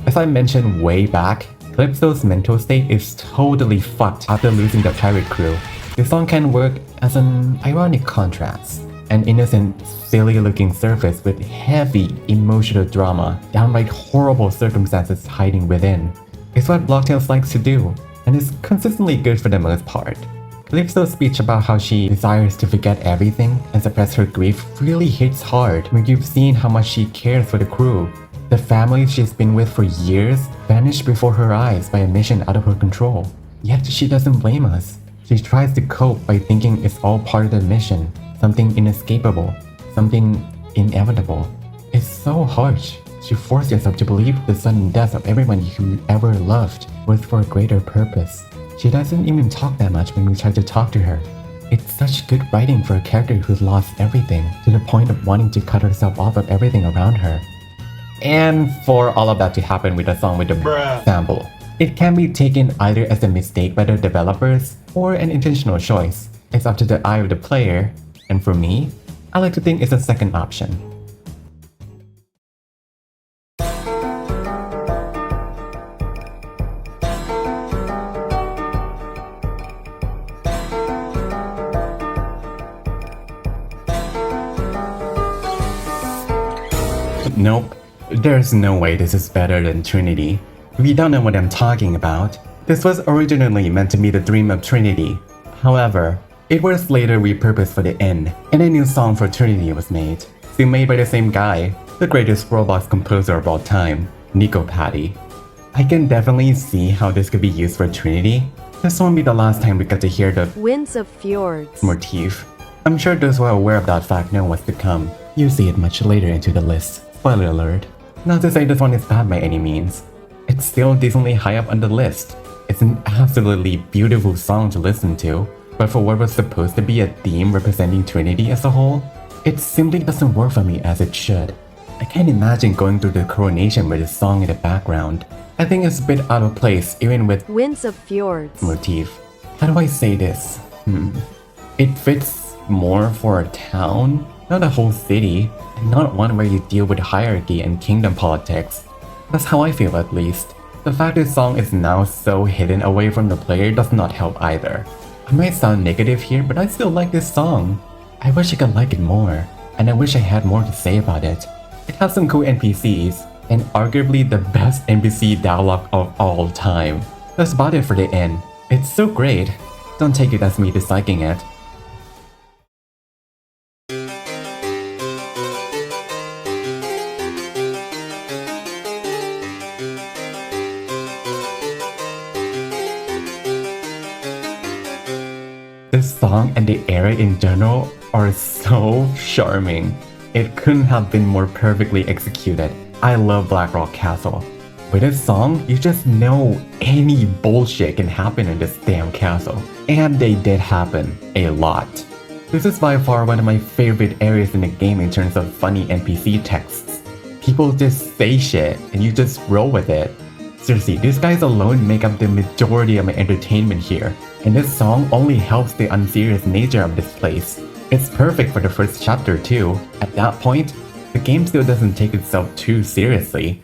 As I mentioned way back, Calypso's mental state is totally fucked after losing the pirate crew. The song can work as an ironic contrast. An innocent, silly-looking surface with heavy emotional drama, downright horrible circumstances hiding within. It's what Block Tales likes to do, and is consistently good for the most part. Calypso's speech about how she desires to forget everything and suppress her grief really hits hard when you've seen how much she cares for the crew. The families she's been with for years vanished before her eyes by a mission out of her control. Yet she doesn't blame us. She tries to cope by thinking it's all part of the mission. Something inescapable, something inevitable. It's so harsh. You force yourself to believe the sudden death of everyone you ever loved was for a greater purpose. She doesn't even talk that much when we try to talk to her. It's such good writing for a character who's lost everything, to the point of wanting to cut herself off of everything around her. And for all of that to happen with a song with the sample. It can be taken either as a mistake by the developers or an intentional choice. It's up to the eye of the player. And for me, I like to think it's a second option. Nope, there's no way this is better than Trinity. If you don't know what I'm talking about, this was originally meant to be the dream of Trinity. However, it was later repurposed for the end, and a new song for Trinity was made. Still made by the same guy, the greatest Roblox composer of all time, Nico Patti. I can definitely see how this could be used for Trinity. This won't be the last time we get to hear the Winds of Fjords motif. I'm sure those who are aware of that fact know what's to come. You'll see it much later into the list. Spoiler alert. Not to say this one is bad by any means. It's still decently high up on the list. It's an absolutely beautiful song to listen to. But for what was supposed to be a theme representing Trinity as a whole, it simply doesn't work for me as it should. I can't imagine going through the coronation with this song in the background. I think it's a bit out of place even with Winds of Fjords. motif. How do I say this? It fits more for a town, not a whole city, and not one where you deal with hierarchy and kingdom politics. That's how I feel at least. The fact this song is now so hidden away from the player does not help either. I might sound negative here, but I still like this song. I wish I could like it more, and I wish I had more to say about it. It has some cool NPCs, and arguably the best NPC dialogue of all time. That's about it for the end. It's so great. Don't take it as me disliking it. This song and the area in general are so charming. It couldn't have been more perfectly executed. I love Black Rock Castle. With this song, you just know any bullshit can happen in this damn castle. And they did happen. A lot. This is by far one of my favorite areas in the game in terms of funny NPC texts. People just say shit and you just roll with it. Seriously, these guys alone make up the majority of my entertainment here, and this song only helps the unserious nature of this place. It's perfect for the first chapter too. At that point, the game still doesn't take itself too seriously.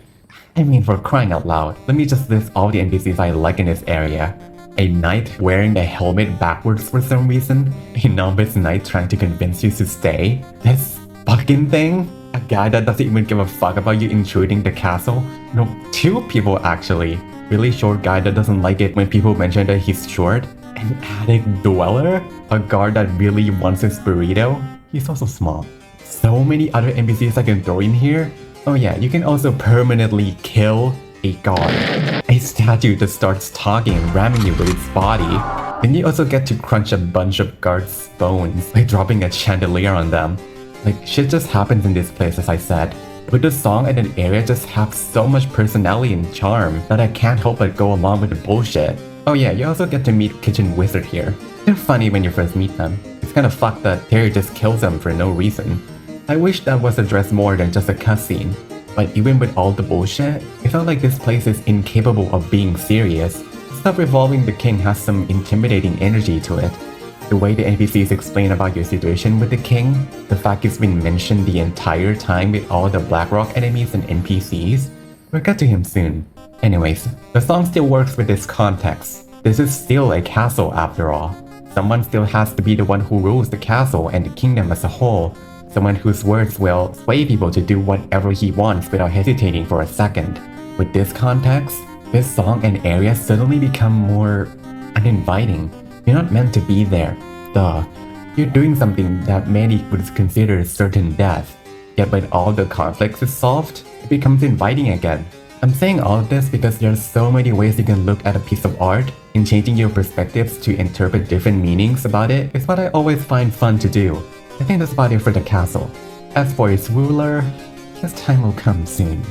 I mean, for crying out loud, let me just list all the NPCs I like in this area. A knight wearing a helmet backwards for some reason, a novice knight trying to convince you to stay, this fucking thing, a guy that doesn't even give a fuck about you intruding the castle. No, two people actually. Really short guy that doesn't like it when people mention that he's short. An attic dweller? A guard that really wants his burrito? He's also small. So many other NPCs I can throw in here. Oh yeah, you can also permanently kill a guard. A statue that starts talking and ramming you with its body. Then you also get to crunch a bunch of guards' bones by dropping a chandelier on them. Like, shit just happens in this place, as I said. But the song and the area just have so much personality and charm that I can't help but go along with the bullshit. Oh yeah, you also get to meet Kitchen Wizard here. They're funny when you first meet them. It's kinda fucked that Terry just kills them for no reason. I wish that was addressed more than just a cutscene. But even with all the bullshit, it felt like this place is incapable of being serious. Stuff revolving the king has some intimidating energy to it. The way the NPCs explain about your situation with the king, the fact it's been mentioned the entire time with all the Blackrock enemies and NPCs. We'll get to him soon. Anyways, the song still works with this context. This is still a castle after all. Someone still has to be the one who rules the castle and the kingdom as a whole. Someone whose words will sway people to do whatever he wants without hesitating for a second. With this context, this song and area suddenly become more uninviting. You're not meant to be there. Duh. You're doing something that many would consider certain death. Yet when all the conflicts is solved, it becomes inviting again. I'm saying all of this because there are so many ways you can look at a piece of art, and changing your perspectives to interpret different meanings about it is what I always find fun to do. I think that's about it for the castle. As for its ruler, his time will come soon.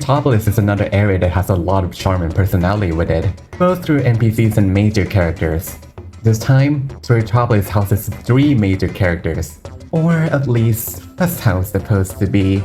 Metropolis is another area that has a lot of charm and personality with it, both through NPCs and major characters. This time, Metropolis houses 3 major characters. Or at least, that's how it's supposed to be.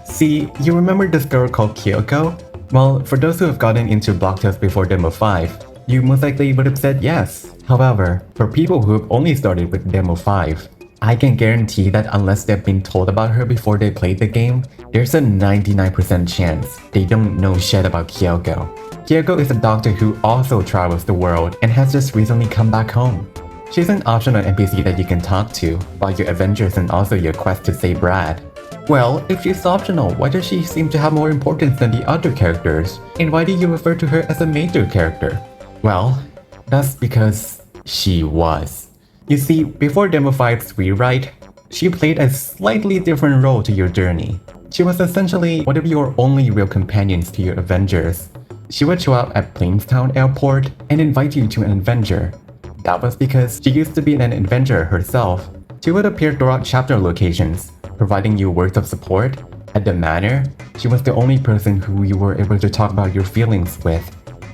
See, you remember this girl called Kyoko? Well, for those who have gotten into Block Tales before Demo 5, you most likely would have said yes. However, for people who have only started with Demo 5, I can guarantee that unless they've been told about her before they played the game, there's a 99% chance they don't know shit about Kyoko. Kyoko is a doctor who also travels the world and has just recently come back home. She's an optional NPC that you can talk to while your adventures and also your quest to save Brad. Well, if she's optional, why does she seem to have more importance than the other characters? And why do you refer to her as a major character? Well, that's because she was. You see, before Demo 5's rewrite, she played a slightly different role to your journey. She was essentially one of your only real companions to your adventures. She would show up at Plainstown Airport and invite you to an adventure. That was because she used to be an adventurer herself. She would appear throughout chapter locations, providing you words of support, At the manor, she was the only person who you were able to talk about your feelings with.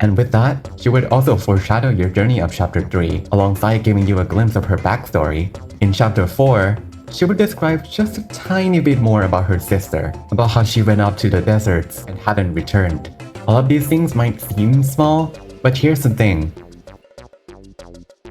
And with that, she would also foreshadow your journey of Chapter 3, alongside giving you a glimpse of her backstory. In Chapter 4, she would describe just a tiny bit more about her sister, about how she went up to the deserts and hadn't returned. All of these things might seem small, but here's the thing.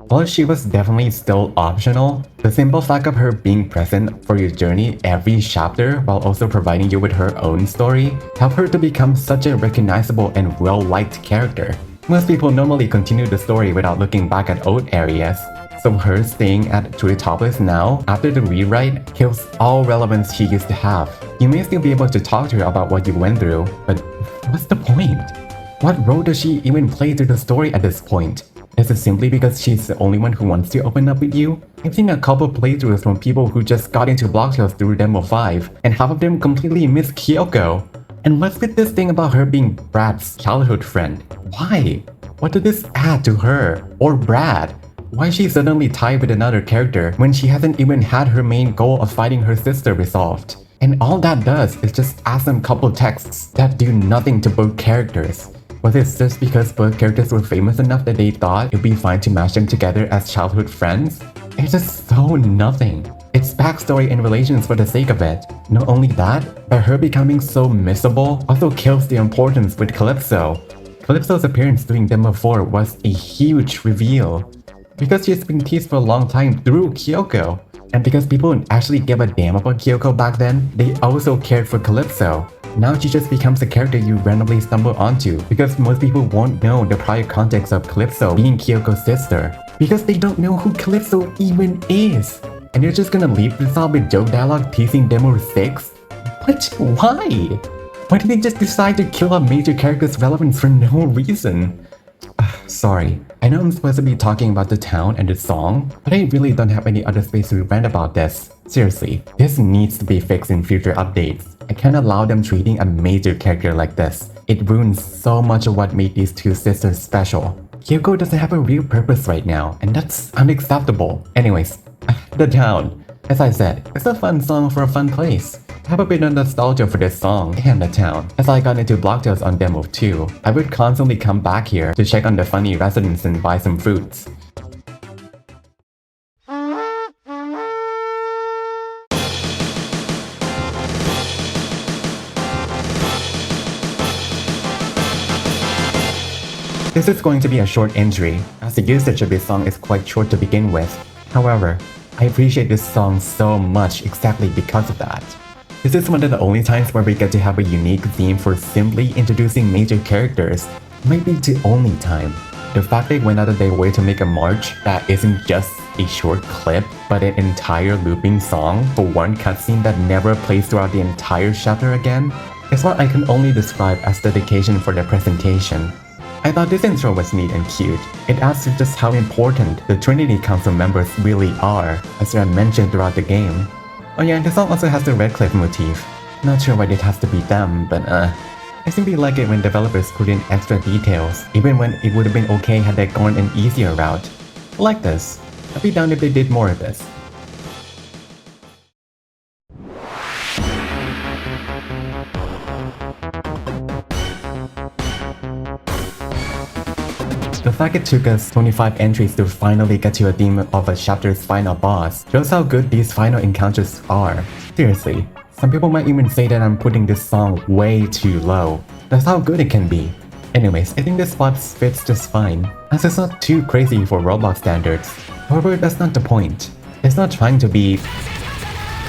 While she was definitely still optional, the simple fact of her being present for your journey every chapter while also providing you with her own story helped her to become such a recognizable and well-liked character. Most people normally continue the story without looking back at old areas, so her staying at Turitopolis now, after the rewrite, kills all relevance she used to have. You may still be able to talk to her about what you went through, but what's the point? What role does she even play to the story at this point? Is it simply because she's the only one who wants to open up with you? I've seen a couple playthroughs from people who just got into Block Tales through Demo 5, and half of them completely miss Kyoko. And what's with this thing about her being Brad's childhood friend? Why? What did this add to her? Or Brad? Why is she suddenly tied with another character when she hasn't even had her main goal of fighting her sister resolved? And all that does is just add some couple texts that do nothing to both characters. Was it just because both characters were famous enough that they thought it'd be fine to mash them together as childhood friends? It's just so nothing. It's backstory and relations for the sake of it. Not only that, but her becoming so missable also kills the importance with Calypso. Calypso's appearance during Demo 4 was a huge reveal. Because she's been teased for a long time through Kyoko. And because people actually gave a damn about Kyoko back then, they also cared for Calypso. Now she just becomes a character you randomly stumble onto because most people won't know the prior context of Calypso being Kyoko's sister. Because they don't know who Calypso even is. And you're just gonna leave this all with joke dialogue teasing Demo 6? What? Why? Why did they just decide to kill a major character's relevance for no reason? Sorry, I know I'm supposed to be talking about the town and the song, but I really don't have any other space to rant about this. Seriously, this needs to be fixed in future updates. I can't allow them treating a major character like this. It ruins so much of what made these two sisters special. Kyoko doesn't have a real purpose right now, and that's unacceptable. Anyways, the town. As I said, it's a fun song for a fun place. I have a bit of nostalgia for this song and the town. As I got into Block Tales on Demo 2, I would constantly come back here to check on the funny residents and buy some fruits. This is going to be a short entry, as the usage of this song is quite short to begin with. However, I appreciate this song so much exactly because of that. This is one of the only times where we get to have a unique theme for simply introducing major characters. Might be the only time. The fact they went out of their way to make a march that isn't just a short clip, but an entire looping song for one cutscene that never plays throughout the entire chapter again, is what I can only describe as dedication for their presentation. I thought this intro was neat and cute. It adds to just how important the Trinity Council members really are, as they are mentioned throughout the game. Oh yeah, the song also has the Red Cliff motif. Not sure why it has to be them, but I simply like it when developers put in extra details, even when it would have been okay had they gone an easier route. I like this. I'd be down if they did more of this. The fact it took us 25 entries to finally get to a theme of a chapter's final boss shows how good these final encounters are. Seriously, some people might even say that I'm putting this song way too low. That's how good it can be. Anyways, I think this spot fits just fine, as it's not too crazy for Roblox standards. However, that's not the point. It's not trying to be...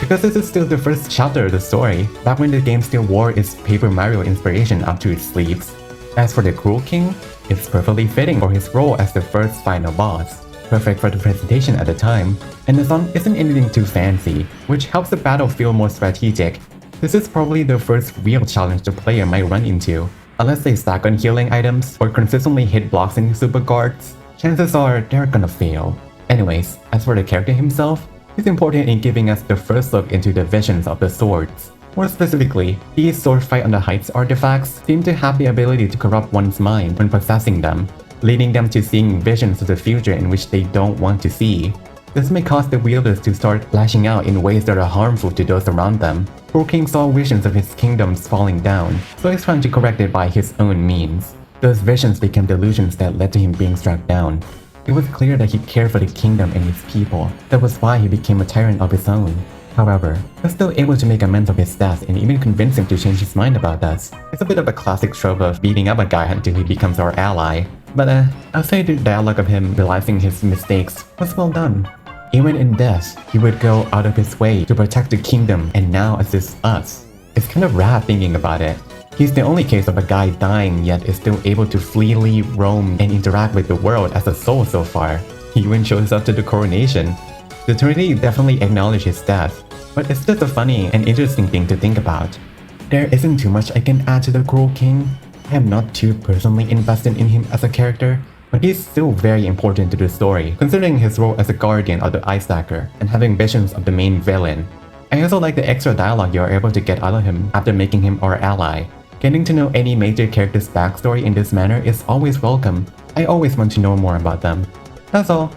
Because this is still the first chapter of the story, back when the game still wore its Paper Mario inspiration up to its sleeves. As for the Cruel King, it's perfectly fitting for his role as the first final boss, perfect for the presentation at the time, and the song isn't anything too fancy, which helps the battle feel more strategic. This is probably the first real challenge the player might run into. Unless they stack on healing items or consistently hit blocks in super guards, chances are they're gonna fail. Anyways, as for the character himself, he's important in giving us the first look into the visions of the swords. More specifically, these Sword Fight on the Heights artifacts seem to have the ability to corrupt one's mind when possessing them, leading them to seeing visions of the future in which they don't want to see. This may cause the wielders to start lashing out in ways that are harmful to those around them. Cruel King saw visions of his kingdoms falling down, so he's trying to correct it by his own means. Those visions became delusions that led to him being struck down. It was clear that he cared for the kingdom and his people. That was why he became a tyrant of his own. However, we're still able to make amends of his death and even convince him to change his mind about us. It's a bit of a classic trope of beating up a guy until he becomes our ally. But I'll say the dialogue of him realizing his mistakes was well done. Even in death, he would go out of his way to protect the kingdom and now assist us. It's kind of rad thinking about it. He's the only case of a guy dying yet is still able to freely roam and interact with the world as a soul so far. He even shows up to the coronation. The Trinity definitely acknowledge his death, but it's just a funny and interesting thing to think about. There isn't too much I can add to the Cruel King. I am not too personally invested in him as a character, but he's still very important to the story, considering his role as a guardian of the Ice Stacker and having visions of the main villain. I also like the extra dialogue you are able to get out of him after making him our ally. Getting to know any major character's backstory in this manner is always welcome. I always want to know more about them. That's all.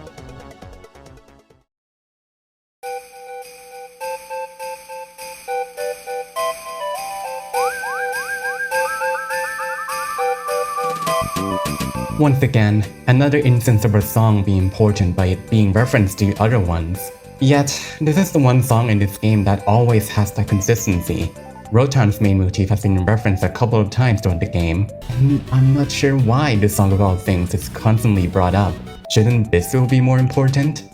Once again, another instance of a song being important by it being referenced to other ones. Yet, this is the one song in this game that always has that consistency. Rotown's main motif has been referenced a couple of times during the game, and I'm not sure why the Song of All Things is constantly brought up. Shouldn't this still be more important?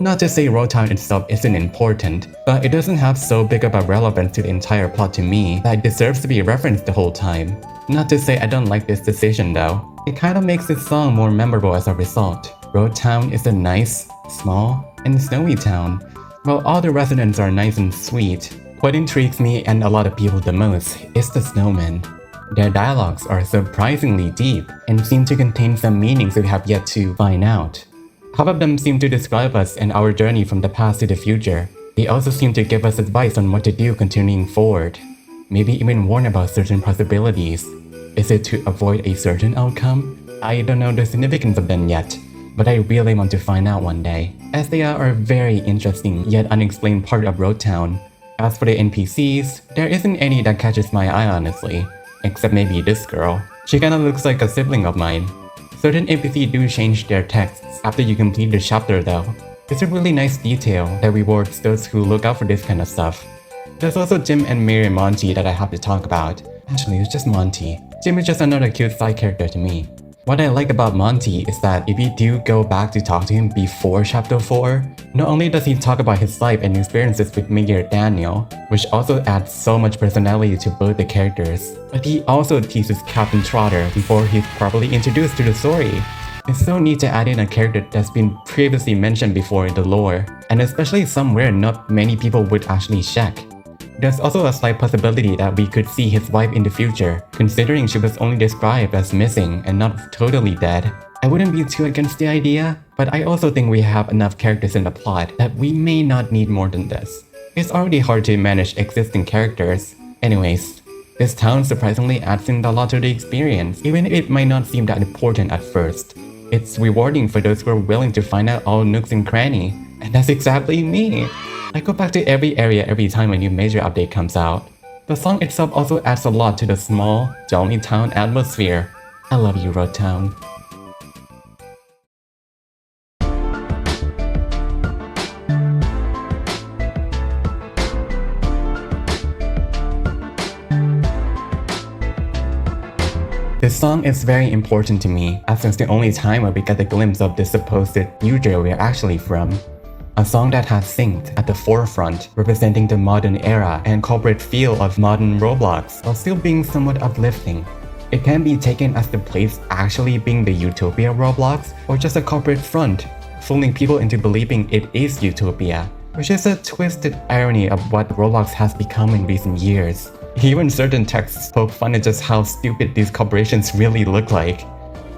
Not to say Rotown itself isn't important, but it doesn't have so big of a relevance to the entire plot to me that it deserves to be referenced the whole time. Not to say I don't like this decision though. It kinda makes this song more memorable as a result. Rotown is a nice, small, and snowy town, while all the residents are nice and sweet. What intrigues me and a lot of people the most is the snowmen. Their dialogues are surprisingly deep and seem to contain some meanings we have yet to find out. Half of them seem to describe us and our journey from the past to the future. They also seem to give us advice on what to do continuing forward. Maybe even warn about certain possibilities. Is it to avoid a certain outcome? I don't know the significance of them yet, but I really want to find out one day, as they are a very interesting yet unexplained part of Rotown. As for the NPCs, there isn't any that catches my eye honestly, except maybe this girl. She kinda looks like a sibling of mine. Certain NPCs do change their texts after you complete the chapter though. It's a really nice detail that rewards those who look out for this kind of stuff. There's also Jim and Mary Monty that I have to talk about. Actually, it's just Monty. Jim is just another cute side character to me. What I like about Monty is that if you do go back to talk to him before chapter 4, not only does he talk about his life and experiences with Mayor Daniel, which also adds so much personality to both the characters, but he also teases Captain Trotter before he's properly introduced to the story. It's so neat to add in a character that's been previously mentioned before in the lore, and especially somewhere not many people would actually check. There's also a slight possibility that we could see his wife in the future, considering she was only described as missing and not totally dead. I wouldn't be too against the idea, but I also think we have enough characters in the plot that we may not need more than this. It's already hard to manage existing characters. Anyways, this town surprisingly adds in a lot to the experience, even if it might not seem that important at first. It's rewarding for those who are willing to find out all nooks and crannies, and that's exactly me! I go back to every area every time a new major update comes out. The song itself also adds a lot to the small, jolly town atmosphere. I love you, Rotown. This song is very important to me, as it's the only time where we get a glimpse of the supposed future we're actually from. A song that has synced at the forefront, representing the modern era and corporate feel of modern Roblox, while still being somewhat uplifting. It can be taken as the place actually being the utopia of Roblox, or just a corporate front, fooling people into believing it is utopia, which is a twisted irony of what Roblox has become in recent years. Even certain texts poke fun at just how stupid these corporations really look like.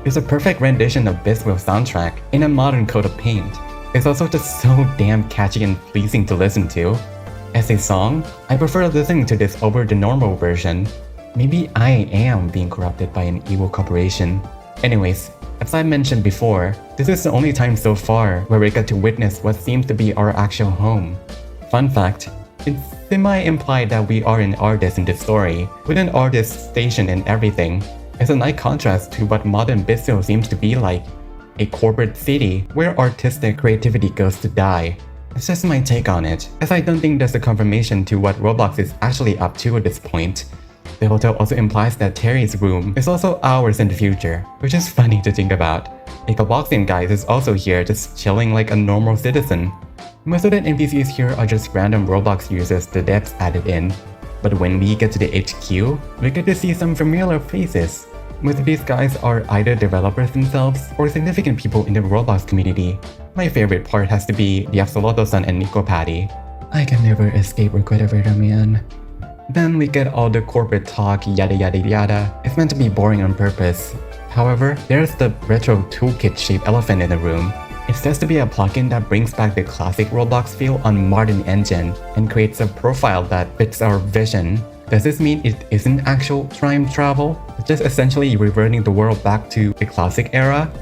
It's a perfect rendition of Biswell's soundtrack in a modern coat of paint. It's also just so damn catchy and pleasing to listen to. As a song, I prefer listening to this over the normal version. Maybe I am being corrupted by an evil corporation. Anyways, As I mentioned before, this is the only time so far where we get to witness what seems to be our actual home. Fun fact, it's semi-implied that we are an artist in this story, with an artist station and everything. It's a nice contrast to what modern Bissell seems to be like, a corporate city where artistic creativity goes to die. It's just my take on it, as I don't think there's a confirmation to what Roblox is actually up to at this point. The hotel also implies that Terry's room is also ours in the future, which is funny to think about. Like the boxing guy is also here just chilling like a normal citizen. Most of the NPCs here are just random Roblox users the devs added in. But when we get to the HQ, we get to see some familiar faces. Most of these guys are either developers themselves or significant people in the Roblox community. My favorite part has to be the Axolotl-san and Nico Patty. I can never escape Requitator, man. Then we get all the corporate talk, yada yada yada. It's meant to be boring on purpose. However, there's the retro toolkit-shaped elephant in the room. It says to be a plugin that brings back the classic Roblox feel on modern engine and creates a profile that fits our vision. Does this mean it isn't actual time travel? It's just essentially reverting the world back to the classic era?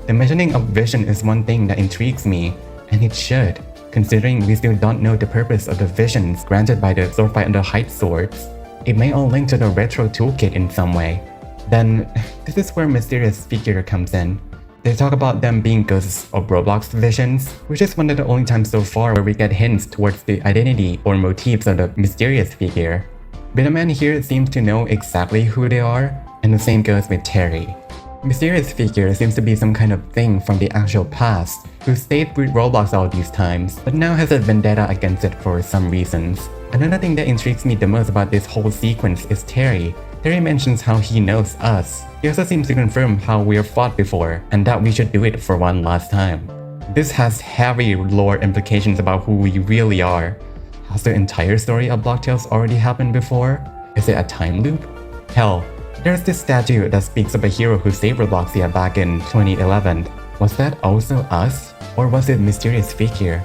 The mentioning of vision is one thing that intrigues me, and it should, considering we still don't know the purpose of the visions granted by the Swordfight Under Height swords. It may all link to the retro toolkit in some way. Then, this is where mysterious figure comes in. They talk about them being ghosts of Roblox visions, which is one of the only times so far where we get hints towards the identity or motifs of the mysterious figure. But the man here seems to know exactly who they are, and the same goes with Terry. Mysterious figure seems to be some kind of thing from the actual past, who stayed with Roblox all these times, but now has a vendetta against it for some reasons. Another thing that intrigues me the most about this whole sequence is Terry. Terry mentions how he knows us. He also seems to confirm how we've fought before, and that we should do it for one last time. This has heavy lore implications about who we really are. Has the entire story of Block Tales already happened before? Is it a time loop? Hell, there's this statue that speaks of a hero who saved Robloxia back in 2011. Was that also us? Or was it mysterious figure?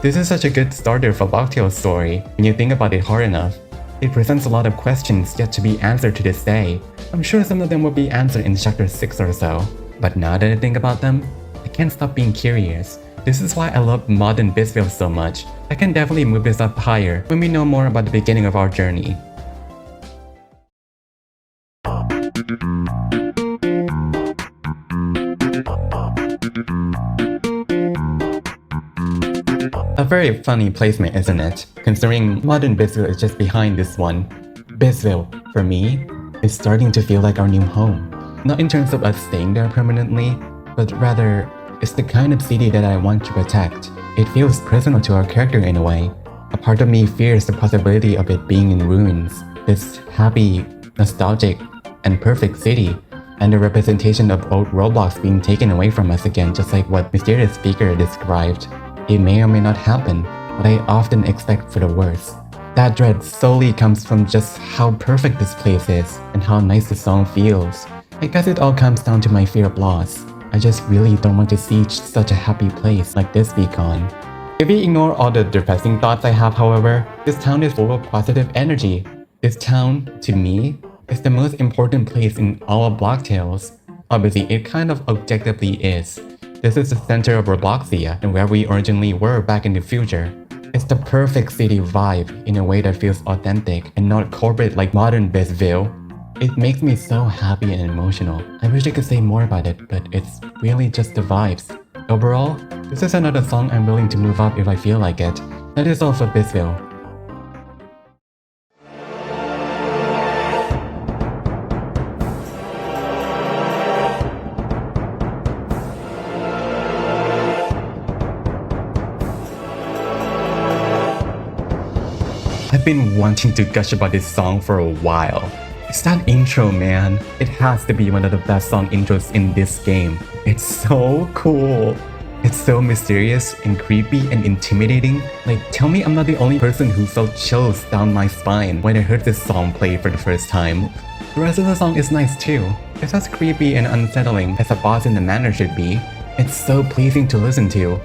This is such a good starter for Block Tales story when you think about it hard enough. It presents a lot of questions yet to be answered to this day. I'm sure some of them will be answered in chapter 6 or so. But now that I think about them, I can't stop being curious. This is why I love modern Bissell so much. I can definitely move this up higher when we know more about the beginning of our journey. A very funny placement, isn't it? Considering modern Bissell is just behind this one. Bissell, for me, is starting to feel like our new home. Not in terms of us staying there permanently, but rather, it's the kind of city that I want to protect. It feels personal to our character in a way. A part of me fears the possibility of it being in ruins. This happy, nostalgic, and perfect city, and the representation of old Roblox being taken away from us again, just like what Mysterious Speaker described. It may or may not happen, but I often expect for the worst. That dread solely comes from just how perfect this place is, and how nice the song feels. I guess it all comes down to my fear of loss. I just really don't want to see such a happy place like this be gone. If we ignore all the depressing thoughts I have, however, this town is full of positive energy. This town, to me, is the most important place in all of Block Tales. Obviously, it kind of objectively is. This is the center of Robloxia and where we originally were back in the future. It's the perfect city vibe in a way that feels authentic and not corporate like modern Bissell. It makes me so happy and emotional. I wish I could say more about it, but it's really just the vibes. Overall, this is another song I'm willing to move up if I feel like it. That is all for Bissell. I've been wanting to gush about this song for a while. It's that intro, man. It has to be one of the best song intros in this game. It's so cool. It's so mysterious and creepy and intimidating. Like, tell me I'm not the only person who felt chills down my spine when I heard this song play for the first time. The rest of the song is nice too. It's as creepy and unsettling as a boss in the manor should be. It's so pleasing to listen to.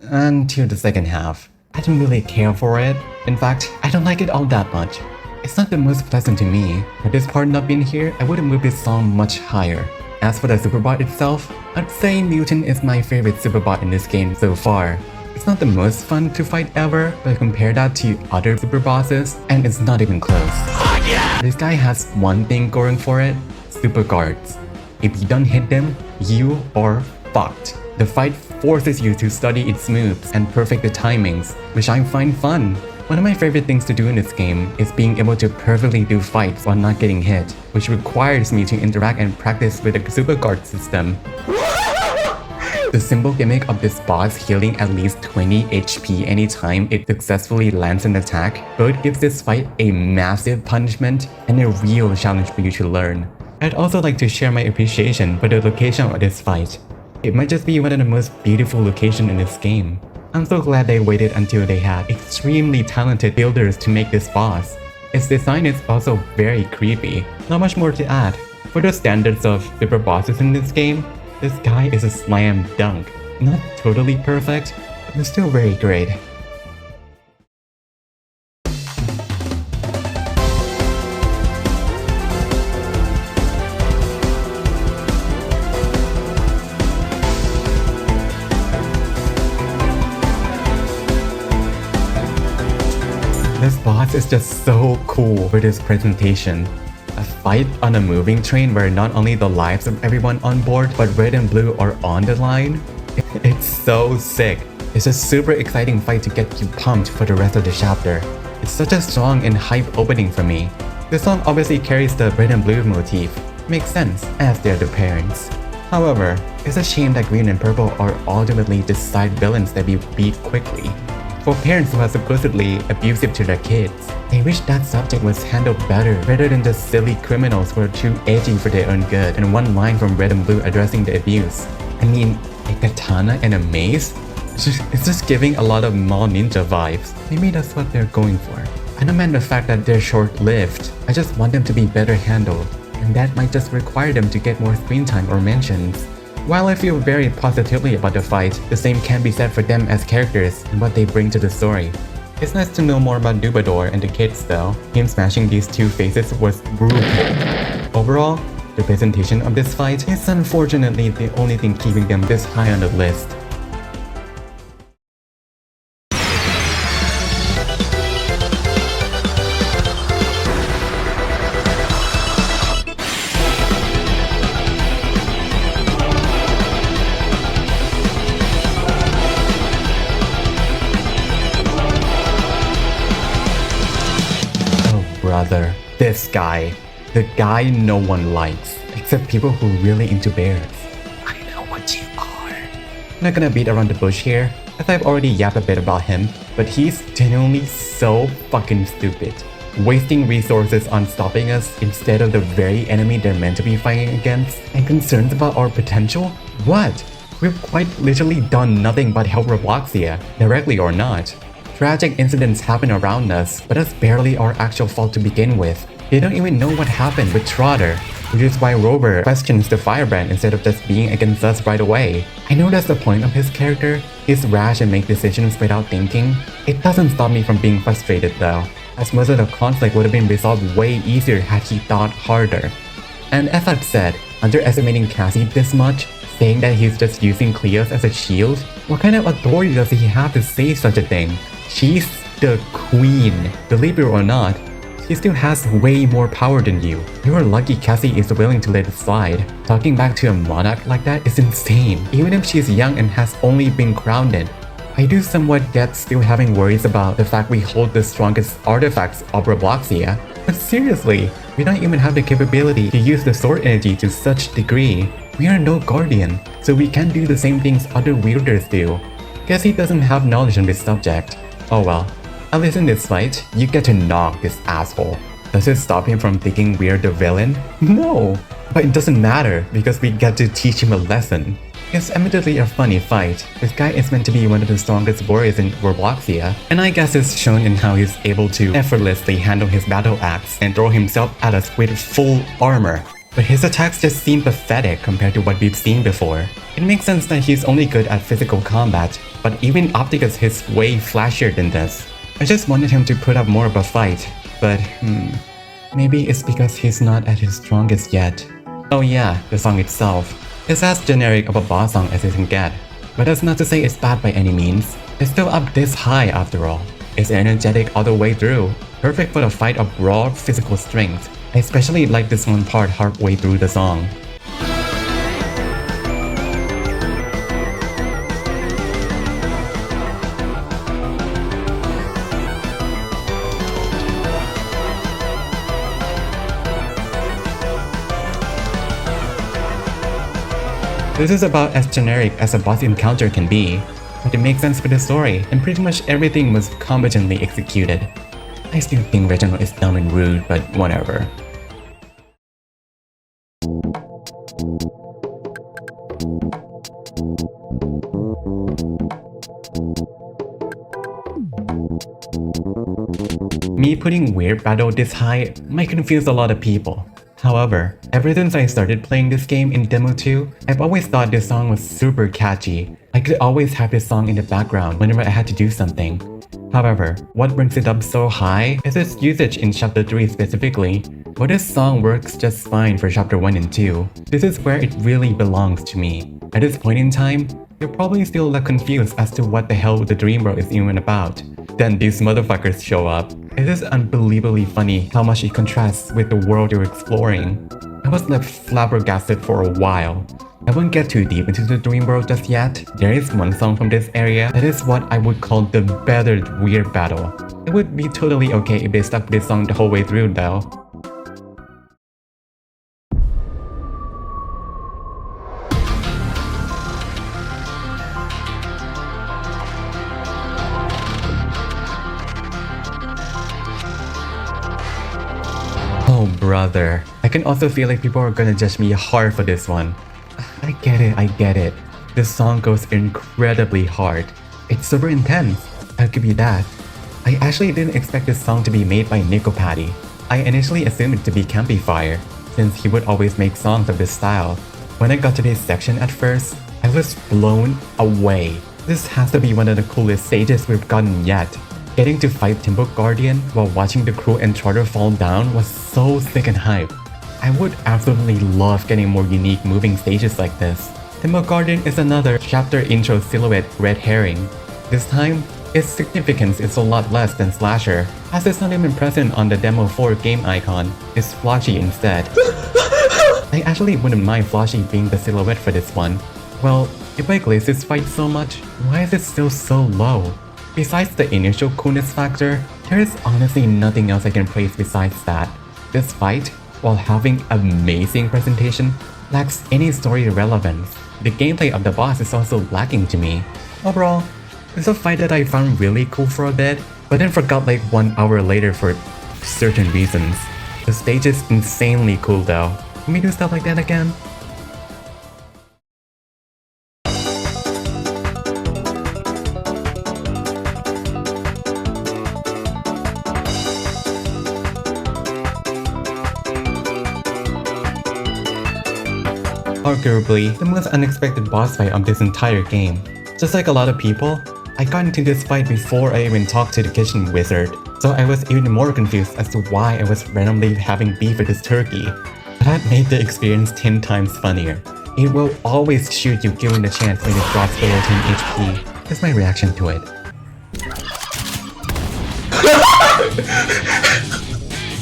Until the second half. I don't really care for it. In fact, I don't like it all that much. It's not the most pleasant to me. For this part not being here, I would have moved this song much higher. As for the superbot itself, I'd say Mutant is my favorite superbot in this game so far. It's not the most fun to fight ever, but compare that to other super bosses, and it's not even close. Oh, yeah. This guy has one thing going for it, super guards. If you don't hit them, you are fucked. The fight forces you to study its moves and perfect the timings, which I find fun. One of my favorite things to do in this game is being able to perfectly do fights while not getting hit, which requires me to interact and practice with the super guard system. The simple gimmick of this boss healing at least 20 HP anytime it successfully lands an attack both gives this fight a massive punishment and a real challenge for you to learn. I'd also like to share my appreciation for the location of this fight. It might just be one of the most beautiful locations in this game. I'm so glad they waited until they had extremely talented builders to make this boss. Its design is also very creepy. Not much more to add. For the standards of super bosses in this game, this guy is a slam dunk. Not totally perfect, but still very great. This boss is just so cool with his presentation. A fight on a moving train where not only the lives of everyone on board, but red and blue are on the line. It's so sick. It's a super exciting fight to get you pumped for the rest of the chapter. It's such a strong and hype opening for me. The song obviously carries the red and blue motif. Makes sense, as they're the parents. However, it's a shame that green and purple are ultimately the side villains that we beat quickly. For parents who are supposedly abusive to their kids, I wish that subject was handled better rather than just silly criminals who are too edgy for their own good and one line from Red and Blue addressing the abuse. I mean, a katana and a mace? It's just giving a lot of mall ninja vibes. Maybe that's what they're going for. I don't mind the fact that they're short-lived. I just want them to be better handled, and that might just require them to get more screen time or mentions. While I feel very positively about the fight, the same can be said for them as characters and what they bring to the story. It's nice to know more about Dubador and the kids though. Him smashing these two faces was brutal. Overall, the presentation of this fight is unfortunately the only thing keeping them this high on the list. Brother, this guy. The guy no one likes, except people who are really into bears. I know what you are. I'm not gonna beat around the bush here, as I've already yapped a bit about him, but he's genuinely so fucking stupid. Wasting resources on stopping us instead of the very enemy they're meant to be fighting against, and concerns about our potential? What? We've quite literally done nothing but help Robloxia, directly or not. Tragic incidents happen around us, but that's barely our actual fault to begin with. They don't even know what happened with Trotter, which is why Rover questions the firebrand instead of just being against us right away. I know that's the point of his character. He's rash and make decisions without thinking. It doesn't stop me from being frustrated though, as most of the conflict would have been resolved way easier had he thought harder. And as I've said, underestimating Cassie this much, saying that he's just using Cleos as a shield, what kind of authority does he have to say such a thing? She's the queen. Believe it or not, she still has way more power than you. You're lucky Cassie is willing to let it slide. Talking back to a monarch like that is insane, even if she's young and has only been crowned. I do somewhat get still having worries about the fact we hold the strongest artifacts of Robloxia, but seriously, we don't even have the capability to use the sword energy to such degree. We are no guardian, so we can't do the same things other wielders do. Guess he doesn't have knowledge on this subject. Oh well, at least in this fight, you get to knock this asshole. Does it stop him from thinking we're the villain? No! But it doesn't matter because we get to teach him a lesson. It's admittedly a funny fight. This guy is meant to be one of the strongest warriors in Robloxia, and I guess it's shown in how he's able to effortlessly handle his battle axe and throw himself at us with full armor. But his attacks just seem pathetic compared to what we've seen before. It makes sense that he's only good at physical combat, but even Opticus is way flashier than this. I just wanted him to put up more of a fight, but maybe it's because he's not at his strongest yet. Oh yeah, the song itself. It's as generic of a boss song as it can get, but that's not to say it's bad by any means. It's still up this high after all. It's energetic all the way through, perfect for the fight of raw physical strength. I especially like this one part halfway through the song. This is about as generic as a boss encounter can be, but it makes sense for the story, and pretty much everything was competently executed. I still think Reginald is dumb and rude, but whatever. Me putting Weird Battle this high might confuse a lot of people. However, ever since I started playing this game in Demo 2, I've always thought this song was super catchy. I could always have this song in the background whenever I had to do something. However, what brings it up so high is its usage in Chapter 3 specifically, but this song works just fine for Chapter 1 and 2. This is where it really belongs to me. At this point in time, you're probably still left confused as to what the hell the Dream World is even about. Then these motherfuckers show up. It is unbelievably funny how much it contrasts with the world you're exploring. I was left flabbergasted for a while. I won't get too deep into the Dream World just yet. There is one song from this area that is what I would call the better Weird Battle. It would be totally okay if they stuck with this song the whole way through though. Oh brother, I can also feel like people are gonna judge me hard for this one. I get it. This song goes incredibly hard. It's super intense, I'll give you that. I actually didn't expect this song to be made by Nicopatty. I initially assumed it to be Campy Fire, since he would always make songs of this style. When I got to this section at first, I was blown away. This has to be one of the coolest stages we've gotten yet. Getting to fight Timber Guardian while watching the crew and charter fall down was so sick and hype. I would absolutely love getting more unique moving stages like this. Timber Guardian is another chapter intro silhouette red herring. This time, its significance is a lot less than Slasher, as it's not even present on the Demo 4 game icon. It's Floshy instead. I actually wouldn't mind Floshy being the silhouette for this one. Well, if I glaze this fight so much, why is it still so low? Besides the initial coolness factor, there is honestly nothing else I can praise besides that. This fight, while having amazing presentation, lacks any story relevance. The gameplay of the boss is also lacking to me. Overall, it's a fight that I found really cool for a bit, but then forgot like 1 hour later for certain reasons. The stage is insanely cool though. Can we do stuff like that again? Arguably, the most unexpected boss fight of this entire game. Just like a lot of people, I got into this fight before I even talked to the kitchen wizard, so I was even more confused as to why I was randomly having beef with this turkey. But that made the experience 10 times funnier. It will always shoot you given the chance when it drops below 10 HP. That's my reaction to it.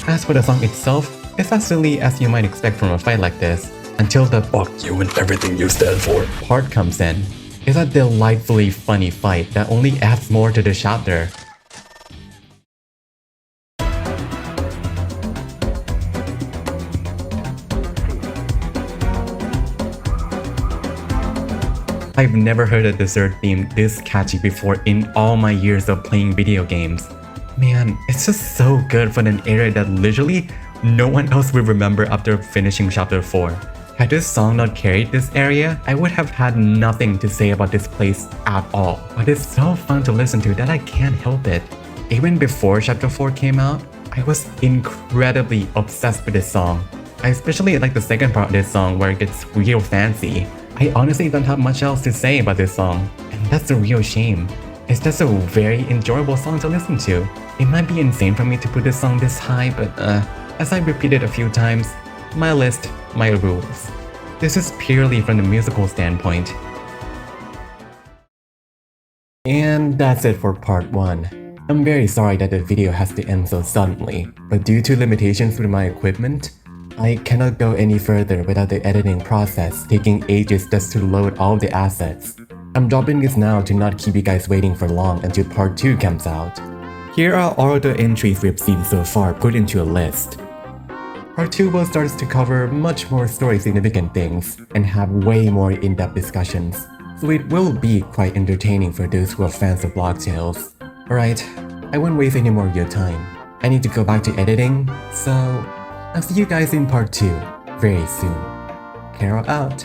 As for the song itself, it's as silly as you might expect from a fight like this, until the "fuck you and everything you stand for" part comes in. It's a delightfully funny fight that only adds more to the chapter. I've never heard a dessert theme this catchy before in all my years of playing video games. Man, it's just so good for an era that literally no one else will remember after finishing Chapter 4. Had this song not carried this area, I would have had nothing to say about this place at all. But it's so fun to listen to that I can't help it. Even before Chapter 4 came out, I was incredibly obsessed with this song. I especially like the second part of this song where it gets real fancy. I honestly don't have much else to say about this song, and that's a real shame. It's just a very enjoyable song to listen to. It might be insane for me to put this song this high, but as I repeated a few times, my list, my rules. This is purely from the musical standpoint. And that's it for part 1. I'm very sorry that the video has to end so suddenly, but due to limitations with my equipment, I cannot go any further without the editing process taking ages just to load all the assets. I'm dropping this now to not keep you guys waiting for long until part 2 comes out. Here are all the entries we've seen so far put into a list. Part 2 will start to cover much more story significant things and have way more in-depth discussions, so it will be quite entertaining for those who are fans of Block Tales. Alright, I won't waste any more of your time. I need to go back to editing, so I'll see you guys in part 2 very soon. Carol out.